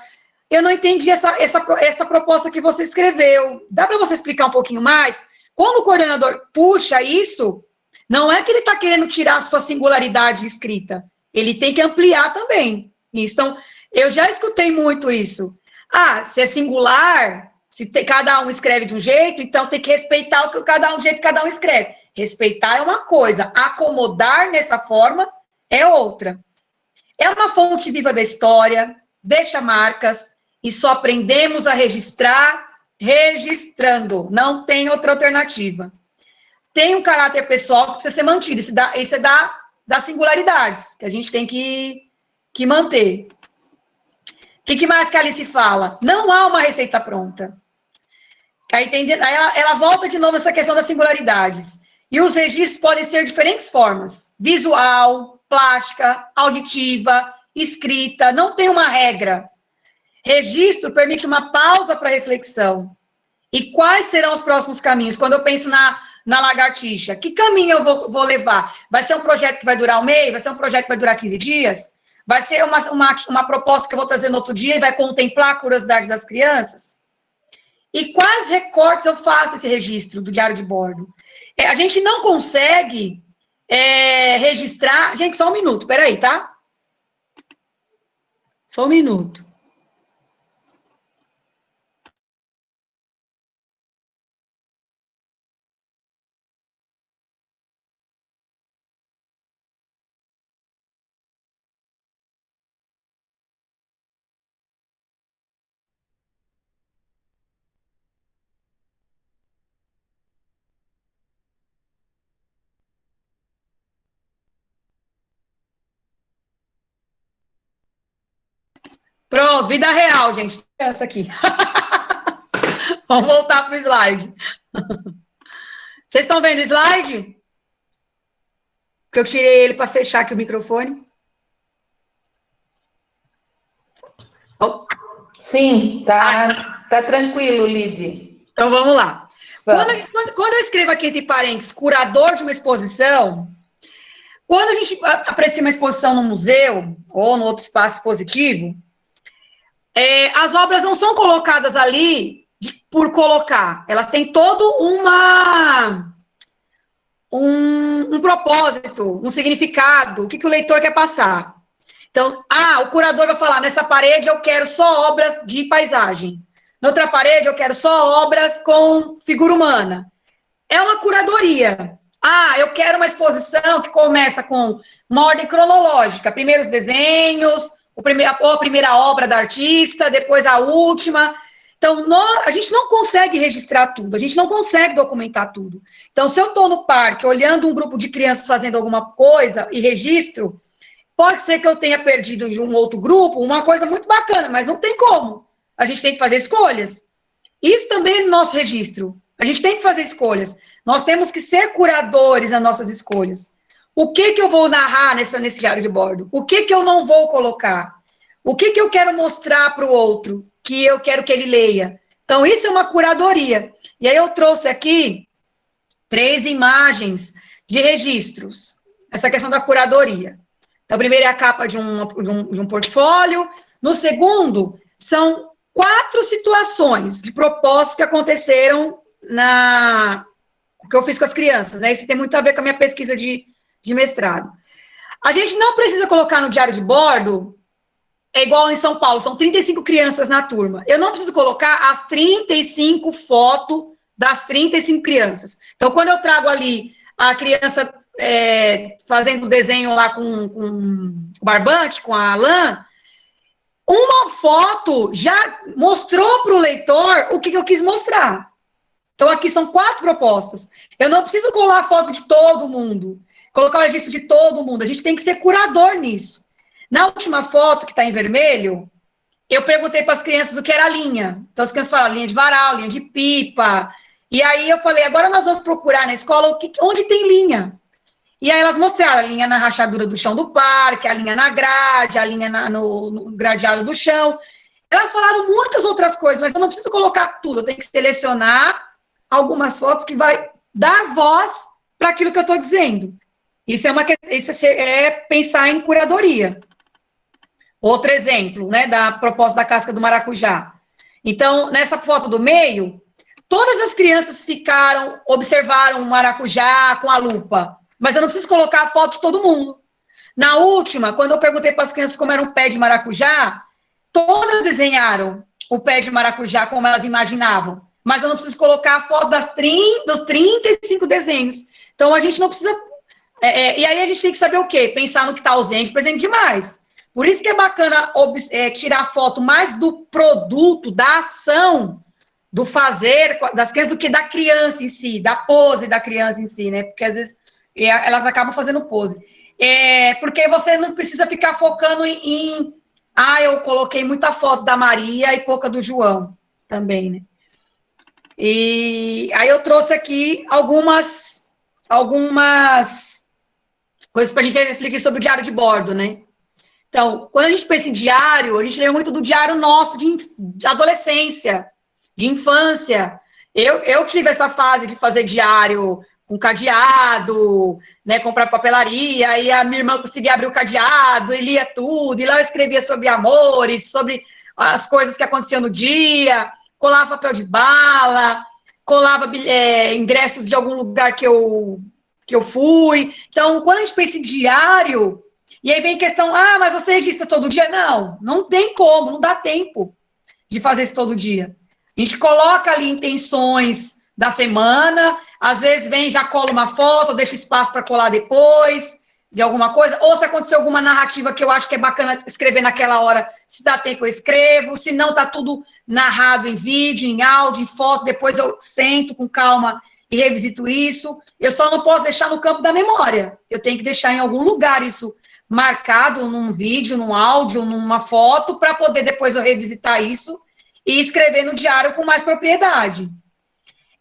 Eu não entendi essa proposta que você escreveu. Dá para você explicar um pouquinho mais? Quando o coordenador puxa isso, não é que ele está querendo tirar a sua singularidade escrita. Ele tem que ampliar também. Então, eu já escutei muito isso. Se é singular, se cada um escreve de um jeito, então tem que respeitar o jeito que cada um escreve. Respeitar é uma coisa, acomodar nessa forma é outra. É uma fonte viva da história, deixa marcas, e só aprendemos a registrar registrando. Não tem outra alternativa. Tem um caráter pessoal que precisa ser mantido. Isso é das singularidades, que a gente tem que manter. O que mais que a Alice fala? Não há uma receita pronta. Aí ela volta de novo essa questão das singularidades. E os registros podem ser de diferentes formas. Visual, plástica, auditiva, escrita. Não tem uma regra. Registro permite uma pausa para reflexão. E quais serão os próximos caminhos? Quando eu penso na lagartixa, que caminho eu vou levar? Vai ser um projeto que vai durar um mês? Vai ser um projeto que vai durar 15 dias? Vai ser uma proposta que eu vou trazer no outro dia e vai contemplar a curiosidade das crianças? E quais recortes eu faço esse registro do diário de bordo? A gente não consegue registrar... Gente, só um minuto, peraí, tá? Só um minuto. Pronto, vida real, gente. Essa aqui. Vamos voltar para o slide. Vocês estão vendo o slide? Que eu tirei ele para fechar aqui o microfone. Sim, tá tranquilo, Lid. Então vamos lá. Quando eu escrevo aqui entre parênteses, curador de uma exposição, quando a gente aprecia uma exposição no museu ou no outro espaço expositivo, as obras não são colocadas ali por colocar. Elas têm todo um propósito, um significado, o que o leitor quer passar. Então, o curador vai falar, nessa parede eu quero só obras de paisagem. Na outra parede eu quero só obras com figura humana. É uma curadoria. Eu quero uma exposição que começa com uma ordem cronológica. Primeiro os desenhos, a primeira obra da artista, depois a última. Então, a gente não consegue registrar tudo, a gente não consegue documentar tudo. Então, se eu estou no parque olhando um grupo de crianças fazendo alguma coisa e registro, pode ser que eu tenha perdido de um outro grupo uma coisa muito bacana, mas não tem como. A gente tem que fazer escolhas. Isso também é no nosso registro. A gente tem que fazer escolhas. Nós temos que ser curadores nas nossas escolhas. O que eu vou narrar nesse diário de bordo? O que eu não vou colocar? O que eu quero mostrar para o outro que eu quero que ele leia? Então, isso é uma curadoria. E aí eu trouxe aqui 3 imagens de registros. Essa questão da curadoria. Então, primeiro é a capa de um portfólio. No segundo, são 4 situações de propostas que aconteceram que eu fiz com as crianças, né? Isso tem muito a ver com a minha pesquisa de mestrado. A gente não precisa colocar no diário de bordo, igual em São Paulo, são 35 crianças na turma. Eu não preciso colocar as 35 fotos das 35 crianças. Então, quando eu trago ali a criança fazendo desenho lá com o barbante, com a lã, uma foto já mostrou para o leitor o que eu quis mostrar. Então, aqui são 4 propostas. Eu não preciso colar a foto de todo mundo, colocar o registro de todo mundo. A gente tem que ser curador nisso. Na última foto, que está em vermelho, eu perguntei para as crianças o que era linha. Então, as crianças falaram linha de varal, linha de pipa. E aí eu falei, agora nós vamos procurar na escola onde tem linha. E aí elas mostraram a linha na rachadura do chão do parque, a linha na grade, a linha no gradeado do chão. Elas falaram muitas outras coisas, mas eu não preciso colocar tudo. Eu tenho que selecionar algumas fotos que vai dar voz para aquilo que eu estou dizendo. Isso é pensar em curadoria. Outro exemplo, né, da proposta da casca do maracujá. Então, nessa foto do meio, todas as crianças observaram o maracujá com a lupa, mas eu não preciso colocar a foto de todo mundo. Na última, quando eu perguntei para as crianças como era um pé de maracujá, todas desenharam o pé de maracujá como elas imaginavam, mas eu não preciso colocar a foto dos 35 desenhos. Então, a gente não precisa... e aí a gente tem que saber o quê? Pensar no que está ausente, presente demais. Por isso que é bacana tirar foto mais do produto, da ação, do fazer das crianças, do que da criança em si, da pose da criança em si, né? Porque às vezes elas acabam fazendo pose. Porque você não precisa ficar focando eu coloquei muita foto da Maria e pouca do João também, né? E aí eu trouxe aqui algumas coisas para a gente refletir sobre o diário de bordo, né? Então, quando a gente pensa em diário, a gente lembra muito do diário nosso de adolescência, de infância. Eu tive essa fase de fazer diário com cadeado, né, comprar papelaria, e a minha irmã conseguia abrir o cadeado, e lia tudo, e lá eu escrevia sobre amores, sobre as coisas que aconteciam no dia, colava papel de bala, colava ingressos de algum lugar que eu fui. Então, quando a gente pensa em diário, e aí vem a questão, mas você registra todo dia? Não tem como, não dá tempo de fazer isso todo dia. A gente coloca ali intenções da semana, às vezes já cola uma foto, deixa espaço para colar depois de alguma coisa, ou se aconteceu alguma narrativa que eu acho que é bacana escrever naquela hora, se dá tempo eu escrevo, se não tá tudo narrado em vídeo, em áudio, em foto, depois eu sento com calma e revisito isso. Eu só não posso deixar no campo da memória, eu tenho que deixar em algum lugar isso marcado num vídeo, num áudio, numa foto, para poder depois eu revisitar isso e escrever no diário com mais propriedade.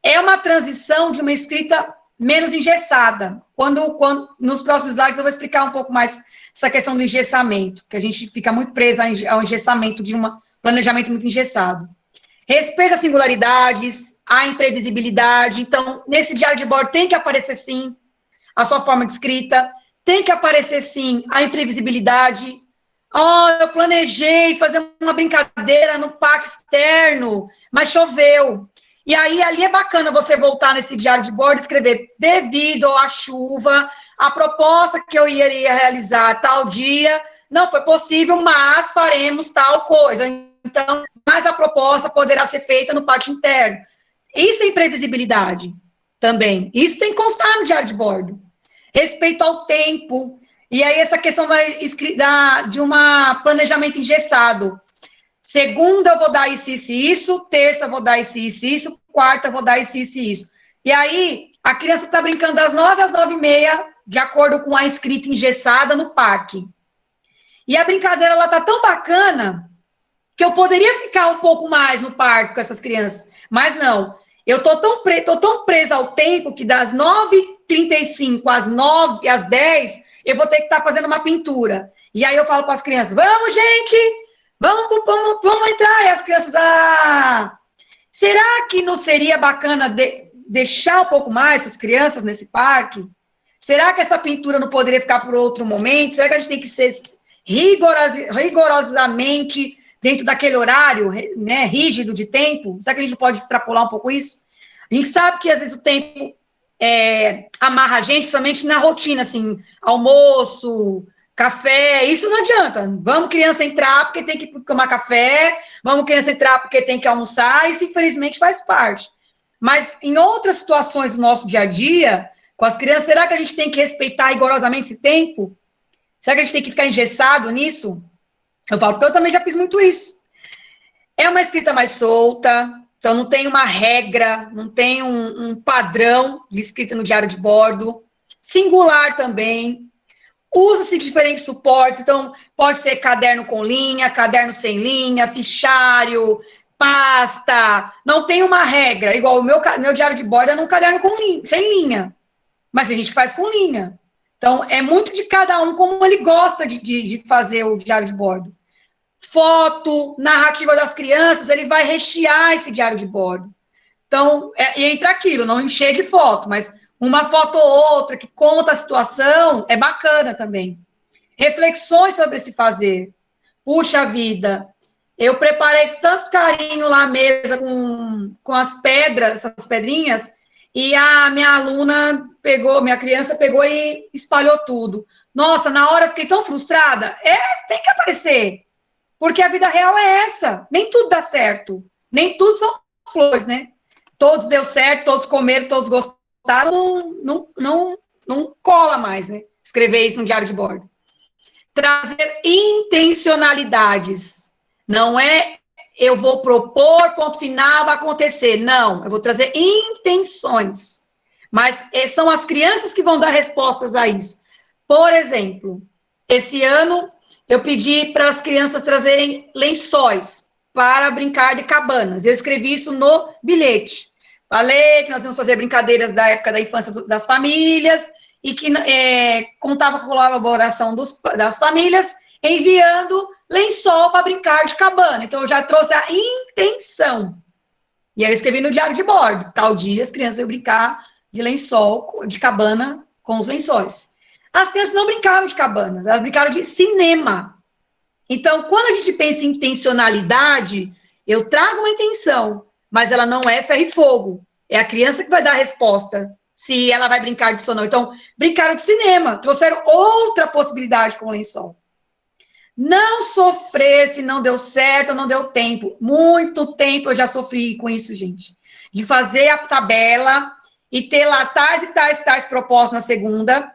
É uma transição de uma escrita menos engessada. Quando nos próximos slides eu vou explicar um pouco mais essa questão do engessamento, que a gente fica muito presa ao engessamento de um planejamento muito engessado. Respeito às singularidades, à imprevisibilidade. Então, nesse diário de bordo tem que aparecer, sim, a sua forma de escrita, tem que aparecer, sim, a imprevisibilidade. Eu planejei fazer uma brincadeira no pátio externo, mas choveu. E aí, ali é bacana você voltar nesse diário de bordo e escrever, devido à chuva, a proposta que eu iria realizar tal dia, não foi possível, mas faremos tal coisa. Então, mas a proposta poderá ser feita no pátio interno. Isso é imprevisibilidade também. Isso tem que constar no diário de bordo. Respeito ao tempo. E aí, essa questão de um planejamento engessado. Segunda eu vou dar isso, terça eu vou dar isso, quarta eu vou dar isso. E aí, a criança está brincando das 9 às 9h30, de acordo com a escrita engessada no parque. E a brincadeira, ela tá tão bacana que eu poderia ficar um pouco mais no parque com essas crianças, mas não. Eu tô tão presa ao tempo que das 9h35 às 10, eu vou ter que estar fazendo uma pintura. E aí eu falo para as crianças, vamos, gente, vamos entrar. E as crianças, será que não seria bacana deixar um pouco mais essas crianças nesse parque? Será que essa pintura não poderia ficar por outro momento? Será que a gente tem que ser rigorosamente dentro daquele horário, né, rígido de tempo? Será que a gente pode extrapolar um pouco isso? A gente sabe que, às vezes, o tempo amarra a gente, principalmente na rotina, assim, almoço, café, isso não adianta. Vamos, criança, entrar porque tem que tomar café, vamos, criança, entrar porque tem que almoçar, isso, infelizmente, faz parte. Mas, em outras situações do nosso dia a dia, com as crianças, será que a gente tem que respeitar rigorosamente esse tempo? Será que a gente tem que ficar engessado nisso? Eu falo, porque eu também já fiz muito isso. É uma escrita mais solta, então não tem uma regra, não tem um padrão de escrita no diário de bordo. Singular também. Usa-se diferentes suportes, então pode ser caderno com linha, caderno sem linha, fichário, pasta. Não tem uma regra, igual o meu diário de bordo é num caderno sem linha. Mas a gente faz com linha. Então, é muito de cada um como ele gosta de fazer o diário de bordo. Foto, narrativa das crianças, ele vai rechear esse diário de bordo. Então, entra aquilo, não encher de foto, mas uma foto ou outra que conta a situação é bacana também. Reflexões sobre esse fazer. Puxa vida, eu preparei tanto carinho lá à mesa com as pedras, essas pedrinhas, e a minha criança pegou e espalhou tudo. Nossa, na hora eu fiquei tão frustrada. Tem que aparecer. Porque a vida real é essa. Nem tudo dá certo. Nem tudo são flores, né? Todos deu certo, todos comeram, todos gostaram. Não cola mais, né? Escrever isso no diário de bordo. Trazer intencionalidades. Não é eu vou propor, ponto final, vai acontecer. Não, eu vou trazer intenções. Mas são as crianças que vão dar respostas a isso. Por exemplo, esse ano eu pedi para as crianças trazerem lençóis para brincar de cabanas. Eu escrevi isso no bilhete. Falei que nós íamos fazer brincadeiras da época da infância das famílias e que contava com a colaboração das famílias, enviando lençol para brincar de cabana. Então, eu já trouxe a intenção. E aí, eu escrevi no diário de bordo. Tal dia, as crianças iam brincar de lençol, de cabana, com os lençóis. As crianças não brincaram de cabanas, elas brincaram de cinema. Então, quando a gente pensa em intencionalidade, eu trago uma intenção, mas ela não é ferro e fogo. É a criança que vai dar a resposta, se ela vai brincar disso ou não. Então, brincaram de cinema, trouxeram outra possibilidade com o lençol. Não sofrer se não deu certo ou não deu tempo. Muito tempo eu já sofri com isso, gente. De fazer a tabela e ter lá tais e tais propostas na segunda.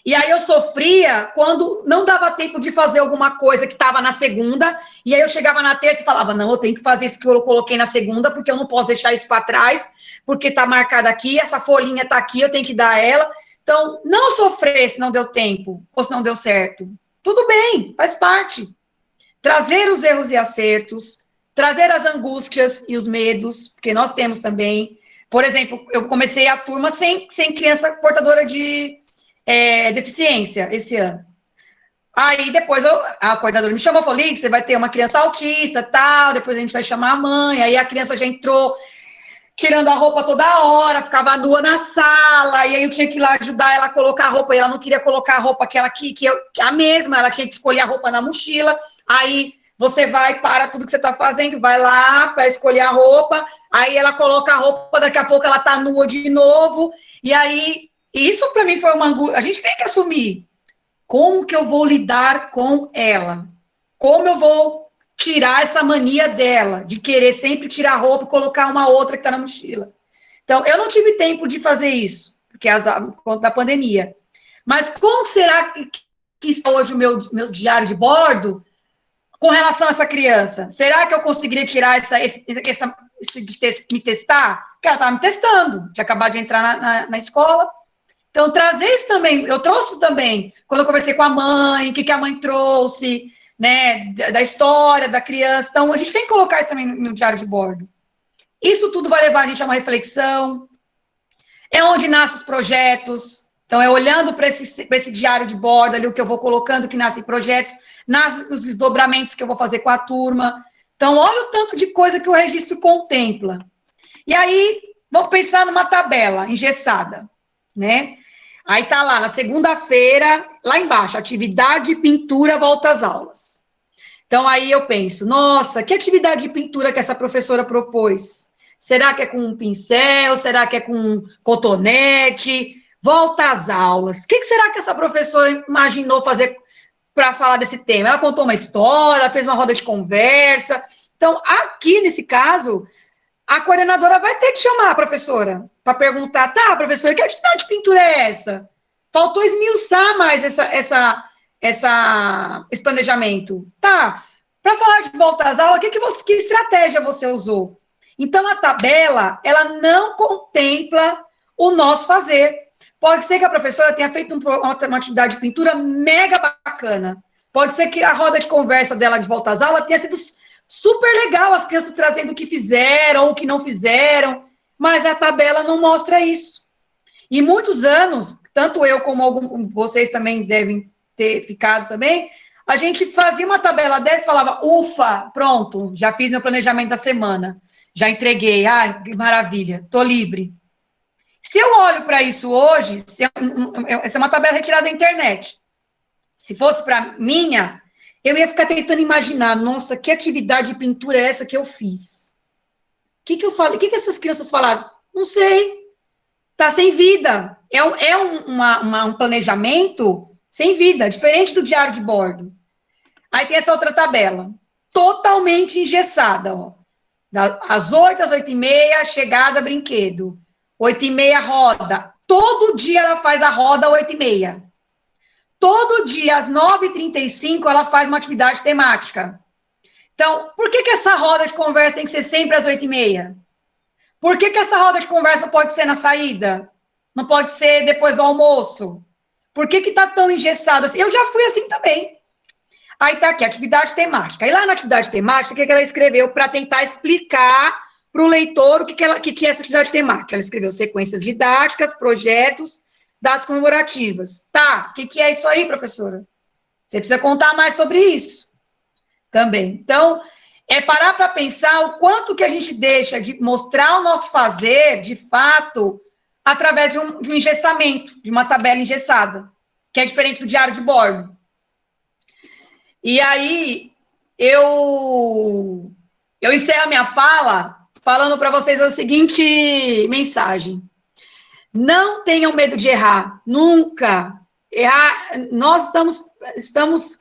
E aí eu sofria quando não dava tempo de fazer alguma coisa que estava na segunda. E aí eu chegava na terça e falava, não, eu tenho que fazer isso que eu coloquei na segunda, porque eu não posso deixar isso para trás, porque está marcado aqui, essa folhinha está aqui, eu tenho que dar ela. Então, não sofrer se não deu tempo, ou se não deu certo. Tudo bem, faz parte. Trazer os erros e acertos, trazer as angústias e os medos, porque nós temos também. Por exemplo, eu comecei a turma sem criança portadora de deficiência esse ano. Aí depois a coordenadora me chamou e falou, Liz, você vai ter uma criança autista, tal, depois a gente vai chamar a mãe, aí a criança já entrou tirando a roupa toda hora, ficava nua na sala, e aí eu tinha que ir lá ajudar ela a colocar a roupa, e ela não queria colocar a roupa que a mesma, ela tinha que escolher a roupa na mochila, aí você vai, para tudo que você está fazendo, vai lá para escolher a roupa, aí ela coloca a roupa, daqui a pouco ela tá nua de novo, e aí, isso para mim foi uma angústia, a gente tem que assumir, como que eu vou lidar com ela? Como eu vou tirar essa mania dela, de querer sempre tirar a roupa e colocar uma outra que está na mochila. Então, eu não tive tempo de fazer isso, porque por conta da pandemia. Mas como será que está hoje o meu diário de bordo com relação a essa criança? Será que eu conseguiria tirar me testar? Porque ela estava me testando, tinha acabado de entrar na escola. Então, trazer isso também, eu trouxe também, quando eu conversei com a mãe, o que a mãe trouxe, né, da história da criança. Então, a gente tem que colocar isso também no diário de bordo. Isso tudo vai levar a gente a uma reflexão. É onde nascem os projetos. Então, é olhando para esse diário de bordo, ali o que eu vou colocando, que nascem projetos, nascem os desdobramentos que eu vou fazer com a turma. Então, olha o tanto de coisa que o registro contempla. E aí, vamos pensar numa tabela engessada, né? Aí tá lá, na segunda-feira, lá embaixo, atividade de pintura, volta às aulas. Então, aí eu penso, nossa, que atividade de pintura que essa professora propôs? Será que é com um pincel? Será que é com cotonete? Volta às aulas. O que será que essa professora imaginou fazer para falar desse tema? Ela contou uma história, fez uma roda de conversa. Então, aqui, nesse caso, a coordenadora vai ter que chamar a professora para perguntar, tá, professora, que atividade de pintura é essa? Faltou esmiuçar mais esse planejamento. Tá, para falar de volta às aulas, que estratégia você usou? Então, a tabela, ela não contempla o nosso fazer. Pode ser que a professora tenha feito uma atividade de pintura mega bacana. Pode ser que a roda de conversa dela de volta às aulas tenha sido super legal, as crianças trazendo o que fizeram, o que não fizeram, mas a tabela não mostra isso. E muitos anos, tanto eu como vocês também devem ter ficado também, a gente fazia uma tabela dessa e falava, ufa, pronto, já fiz meu planejamento da semana, já entreguei, que maravilha, tô livre. Se eu olho para isso hoje, essa é uma tabela retirada da internet. Se fosse para minha, eu ia ficar tentando imaginar, nossa, que atividade de pintura é essa que eu fiz? O que eu falei? O que essas crianças falaram? Não sei. Tá sem vida. É um planejamento sem vida, diferente do diário de bordo. Aí tem essa outra tabela, totalmente engessada, ó. Às 8, às 8h30, chegada, brinquedo. 8h30, roda. Todo dia ela faz a roda às 8h30. Todo dia, às 9h35, ela faz uma atividade temática. Então, por que essa roda de conversa tem que ser sempre às 8h30? Por que essa roda de conversa não pode ser na saída? Não pode ser depois do almoço? Por que está tão engessado assim? Eu já fui assim também. Aí está aqui, atividade temática. E lá na atividade temática, o que ela escreveu para tentar explicar para o leitor o que é essa atividade temática? Ela escreveu sequências didáticas, projetos, datas comemorativas. Tá, o que é isso aí, professora? Você precisa contar mais sobre isso também. Então, é parar para pensar o quanto que a gente deixa de mostrar o nosso fazer, de fato, através de um engessamento, de uma tabela engessada, que é diferente do diário de bordo. E aí, eu encerro a minha fala falando para vocês a seguinte mensagem. Não tenham medo de errar, nunca. Errar, nós estamos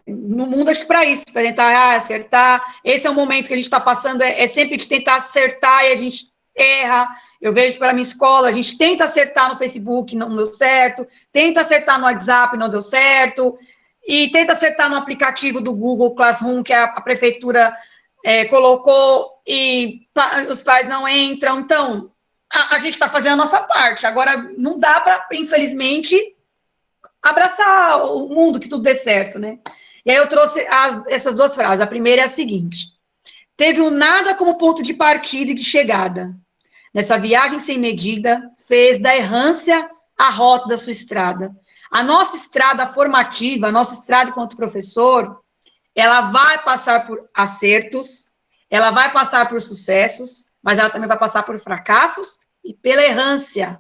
no mundo, acho que para isso, para tentar acertar. Esse é o momento que a gente está passando, é sempre de tentar acertar e a gente erra. Eu vejo para a minha escola, a gente tenta acertar no Facebook, não deu certo, tenta acertar no WhatsApp, não deu certo, e tenta acertar no aplicativo do Google Classroom, que a prefeitura colocou, e os pais não entram. Então, a gente está fazendo a nossa parte. Agora, não dá para, infelizmente, abraçar o mundo que tudo dê certo, né? E aí eu trouxe essas duas frases. A primeira é a seguinte: teve um nada como ponto de partida e de chegada. Nessa viagem sem medida, fez da errância a rota da sua estrada. A nossa estrada formativa, a nossa estrada enquanto professor, ela vai passar por acertos, ela vai passar por sucessos, mas ela também vai passar por fracassos e pela errância.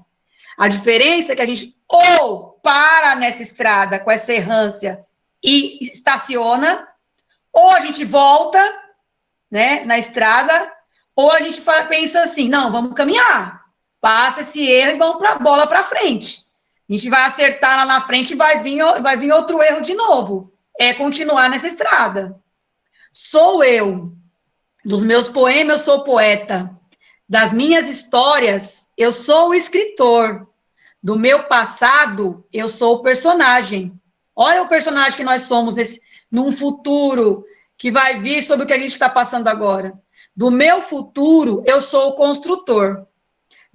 A diferença é que a gente ou para nessa estrada com essa errância e estaciona, ou a gente volta, né, na estrada, ou a gente pensa assim, não, vamos caminhar, passa esse erro e vamos para a bola para frente. A gente vai acertar lá na frente e vai vir outro erro de novo. É continuar nessa estrada. Sou eu. Dos meus poemas, eu sou poeta. Das minhas histórias, eu sou o escritor. Do meu passado, eu sou o personagem. Olha o personagem que nós somos num futuro que vai vir sobre o que a gente está passando agora. Do meu futuro, eu sou o construtor.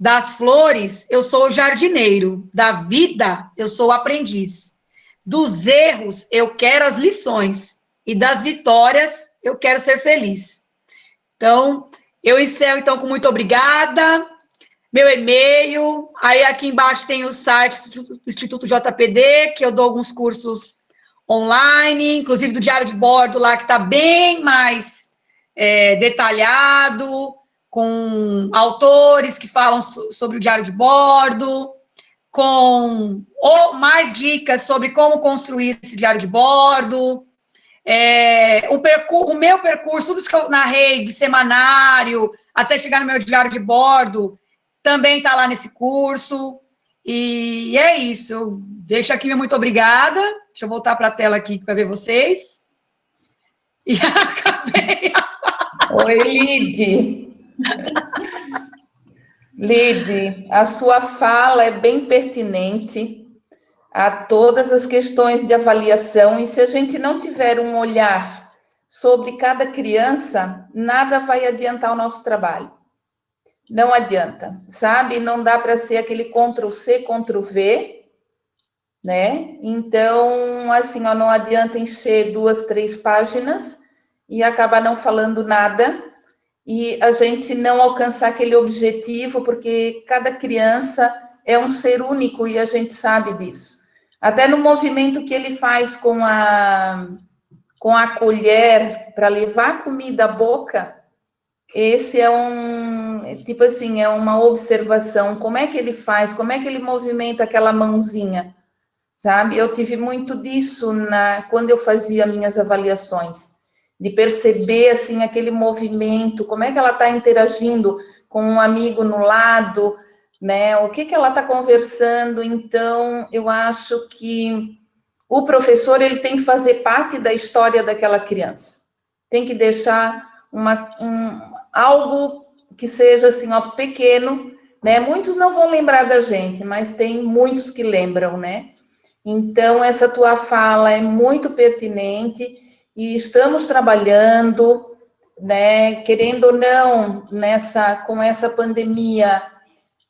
Das flores, eu sou o jardineiro. Da vida, eu sou o aprendiz. Dos erros, eu quero as lições. E das vitórias, eu quero ser feliz. Então, eu encerro, então, com muito obrigada. Meu e-mail, aí aqui embaixo tem o site do Instituto JPD, que eu dou alguns cursos online, inclusive do Diário de Bordo lá, que está bem mais detalhado, com autores que falam sobre o Diário de Bordo, com mais dicas sobre como construir esse Diário de Bordo, o meu percurso, tudo isso que eu narrei, de semanário, até chegar no meu Diário de Bordo, também está lá nesse curso, e é isso. Eu deixo aqui meu muito obrigada. Deixa eu voltar para a tela aqui para ver vocês. E acabei. Oi, Lide. Lide, a sua fala é bem pertinente a todas as questões de avaliação, e se a gente não tiver um olhar sobre cada criança, nada vai adiantar o nosso trabalho. Não adianta, sabe? Não dá para ser aquele Ctrl+C, Ctrl+V, né? Então, assim, ó, não adianta encher 2, 3 páginas e acabar não falando nada e a gente não alcançar aquele objetivo, porque cada criança é um ser único e a gente sabe disso. Até no movimento que ele faz com a colher para levar comida à boca, esse é tipo assim, é uma observação, como é que ele faz, como é que ele movimenta aquela mãozinha, sabe? Eu tive muito disso quando eu fazia minhas avaliações, de perceber, assim, aquele movimento, como é que ela está interagindo com um amigo no lado, né? O que ela está conversando. Então, eu acho que o professor, ele tem que fazer parte da história daquela criança, tem que deixar algo que seja assim, ó, pequeno, né? Muitos não vão lembrar da gente, mas tem muitos que lembram, né? Então, essa tua fala é muito pertinente e estamos trabalhando, né? Querendo ou não, com essa pandemia,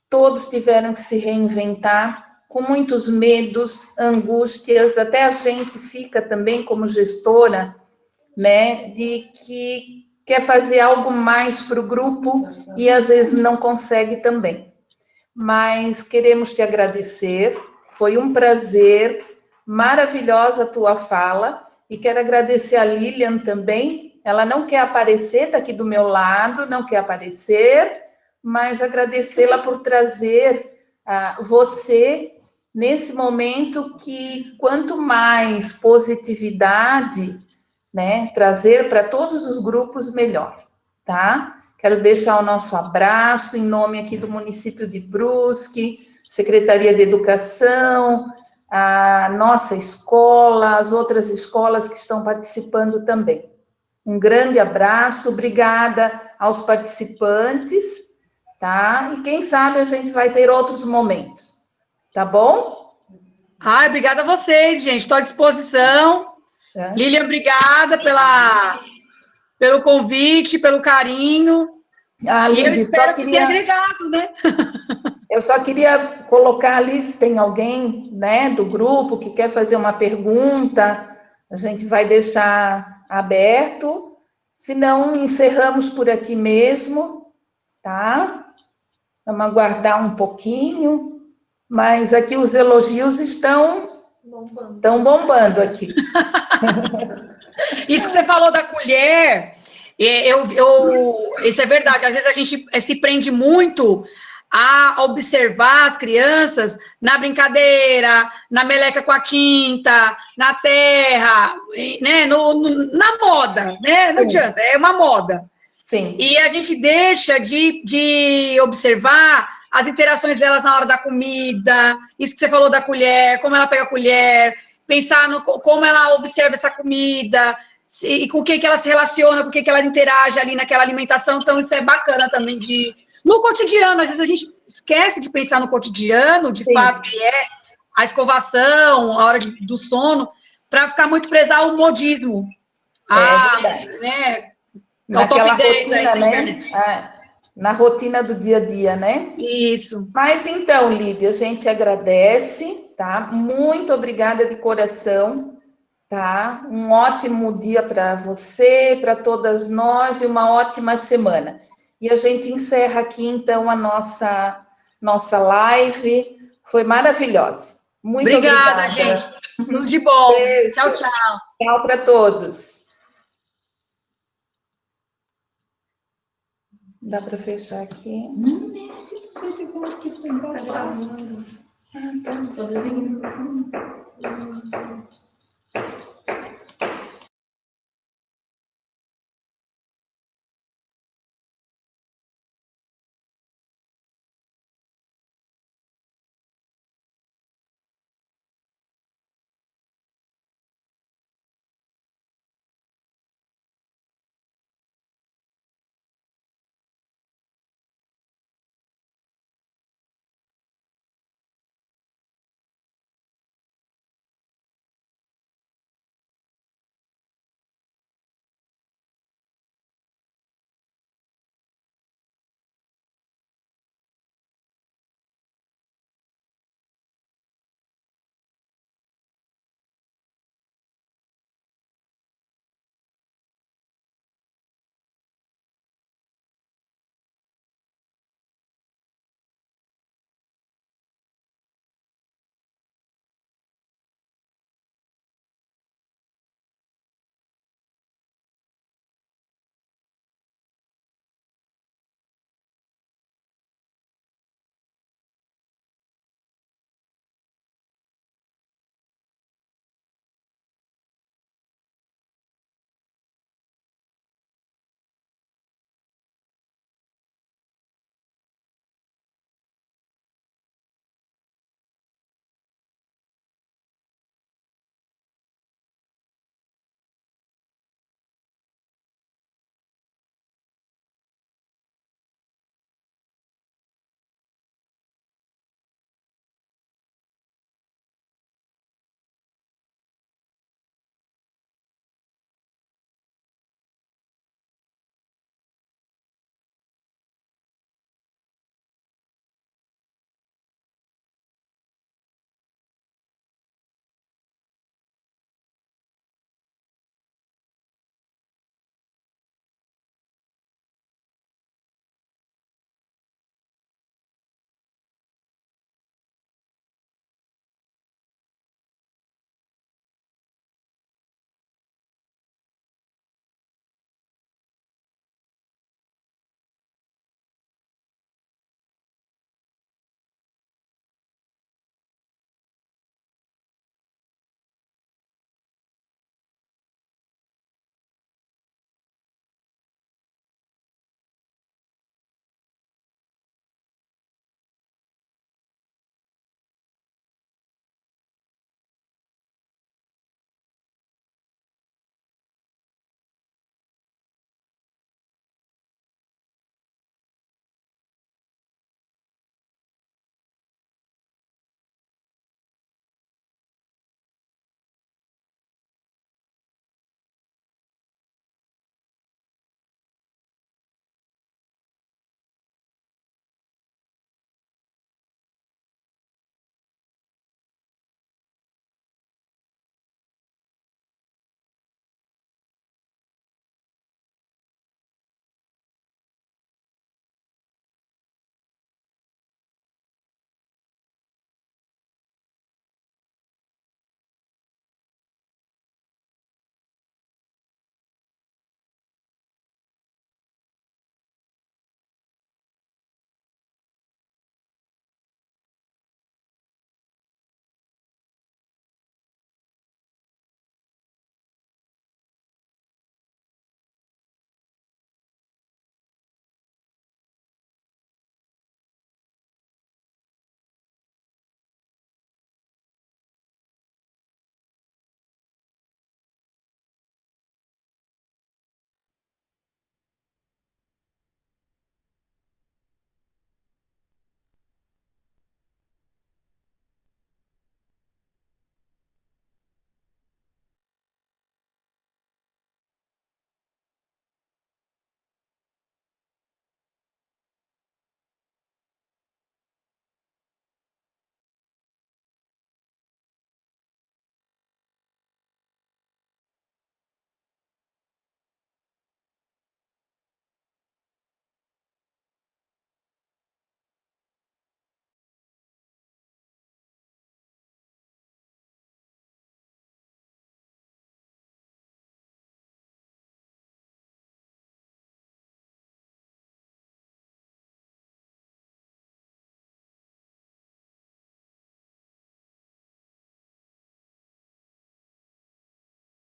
todos tiveram que se reinventar, com muitos medos, angústias, até a gente fica também como gestora, né? De que quer fazer algo mais para o grupo e às vezes não consegue também. Mas queremos te agradecer, foi um prazer, maravilhosa a tua fala, e quero agradecer a Lilian também. Ela não quer aparecer, está aqui do meu lado, não quer aparecer, mas agradecê-la por trazer você nesse momento que quanto mais positividade, né, trazer para todos os grupos, melhor, tá? Quero deixar o nosso abraço em nome aqui do município de Brusque, Secretaria de Educação, a nossa escola, as outras escolas que estão participando também. Um grande abraço, obrigada aos participantes, tá? E quem sabe a gente vai ter outros momentos, tá bom? Ai, obrigada a vocês, gente, estou à disposição. É. Lilian, obrigada pelo convite, pelo carinho. Ah, E eu Lívia, espero que tenha agregado, né? eu só queria colocar ali se tem alguém, né, do grupo que quer fazer uma pergunta, a gente vai deixar aberto, se não, encerramos por aqui mesmo, tá? Vamos aguardar um pouquinho, mas aqui os elogios estão bombando aqui. Isso que você falou da colher, isso é verdade. Às vezes a gente se prende muito a observar as crianças na brincadeira, na meleca com a tinta, na terra, né, na moda, né? Não adianta, é uma moda. Sim. E a gente deixa de observar as interações delas na hora da comida, isso que você falou da colher, como ela pega a colher, pensar no como ela observa essa comida, e com o que ela se relaciona, com o que ela interage ali naquela alimentação. Então, isso é bacana também no cotidiano. Às vezes a gente esquece de pensar no cotidiano, de fato, que é a escovação, a hora do sono, para ficar muito preso ao modismo. Verdade. Né? Naquela rotina, aí, né? Na rotina do dia a dia, né? Isso. Mas então, Lídia, a gente agradece, tá? Muito obrigada de coração, tá? Um ótimo dia para você, para todas nós e uma ótima semana. E a gente encerra aqui, então, a nossa live. Foi maravilhosa. Muito obrigada, gente. Tudo de bom. Beijo. Tchau, tchau. Tchau para todos. Dá para fechar aqui? Não mexe, eu acho que está gravando. Ah, tá.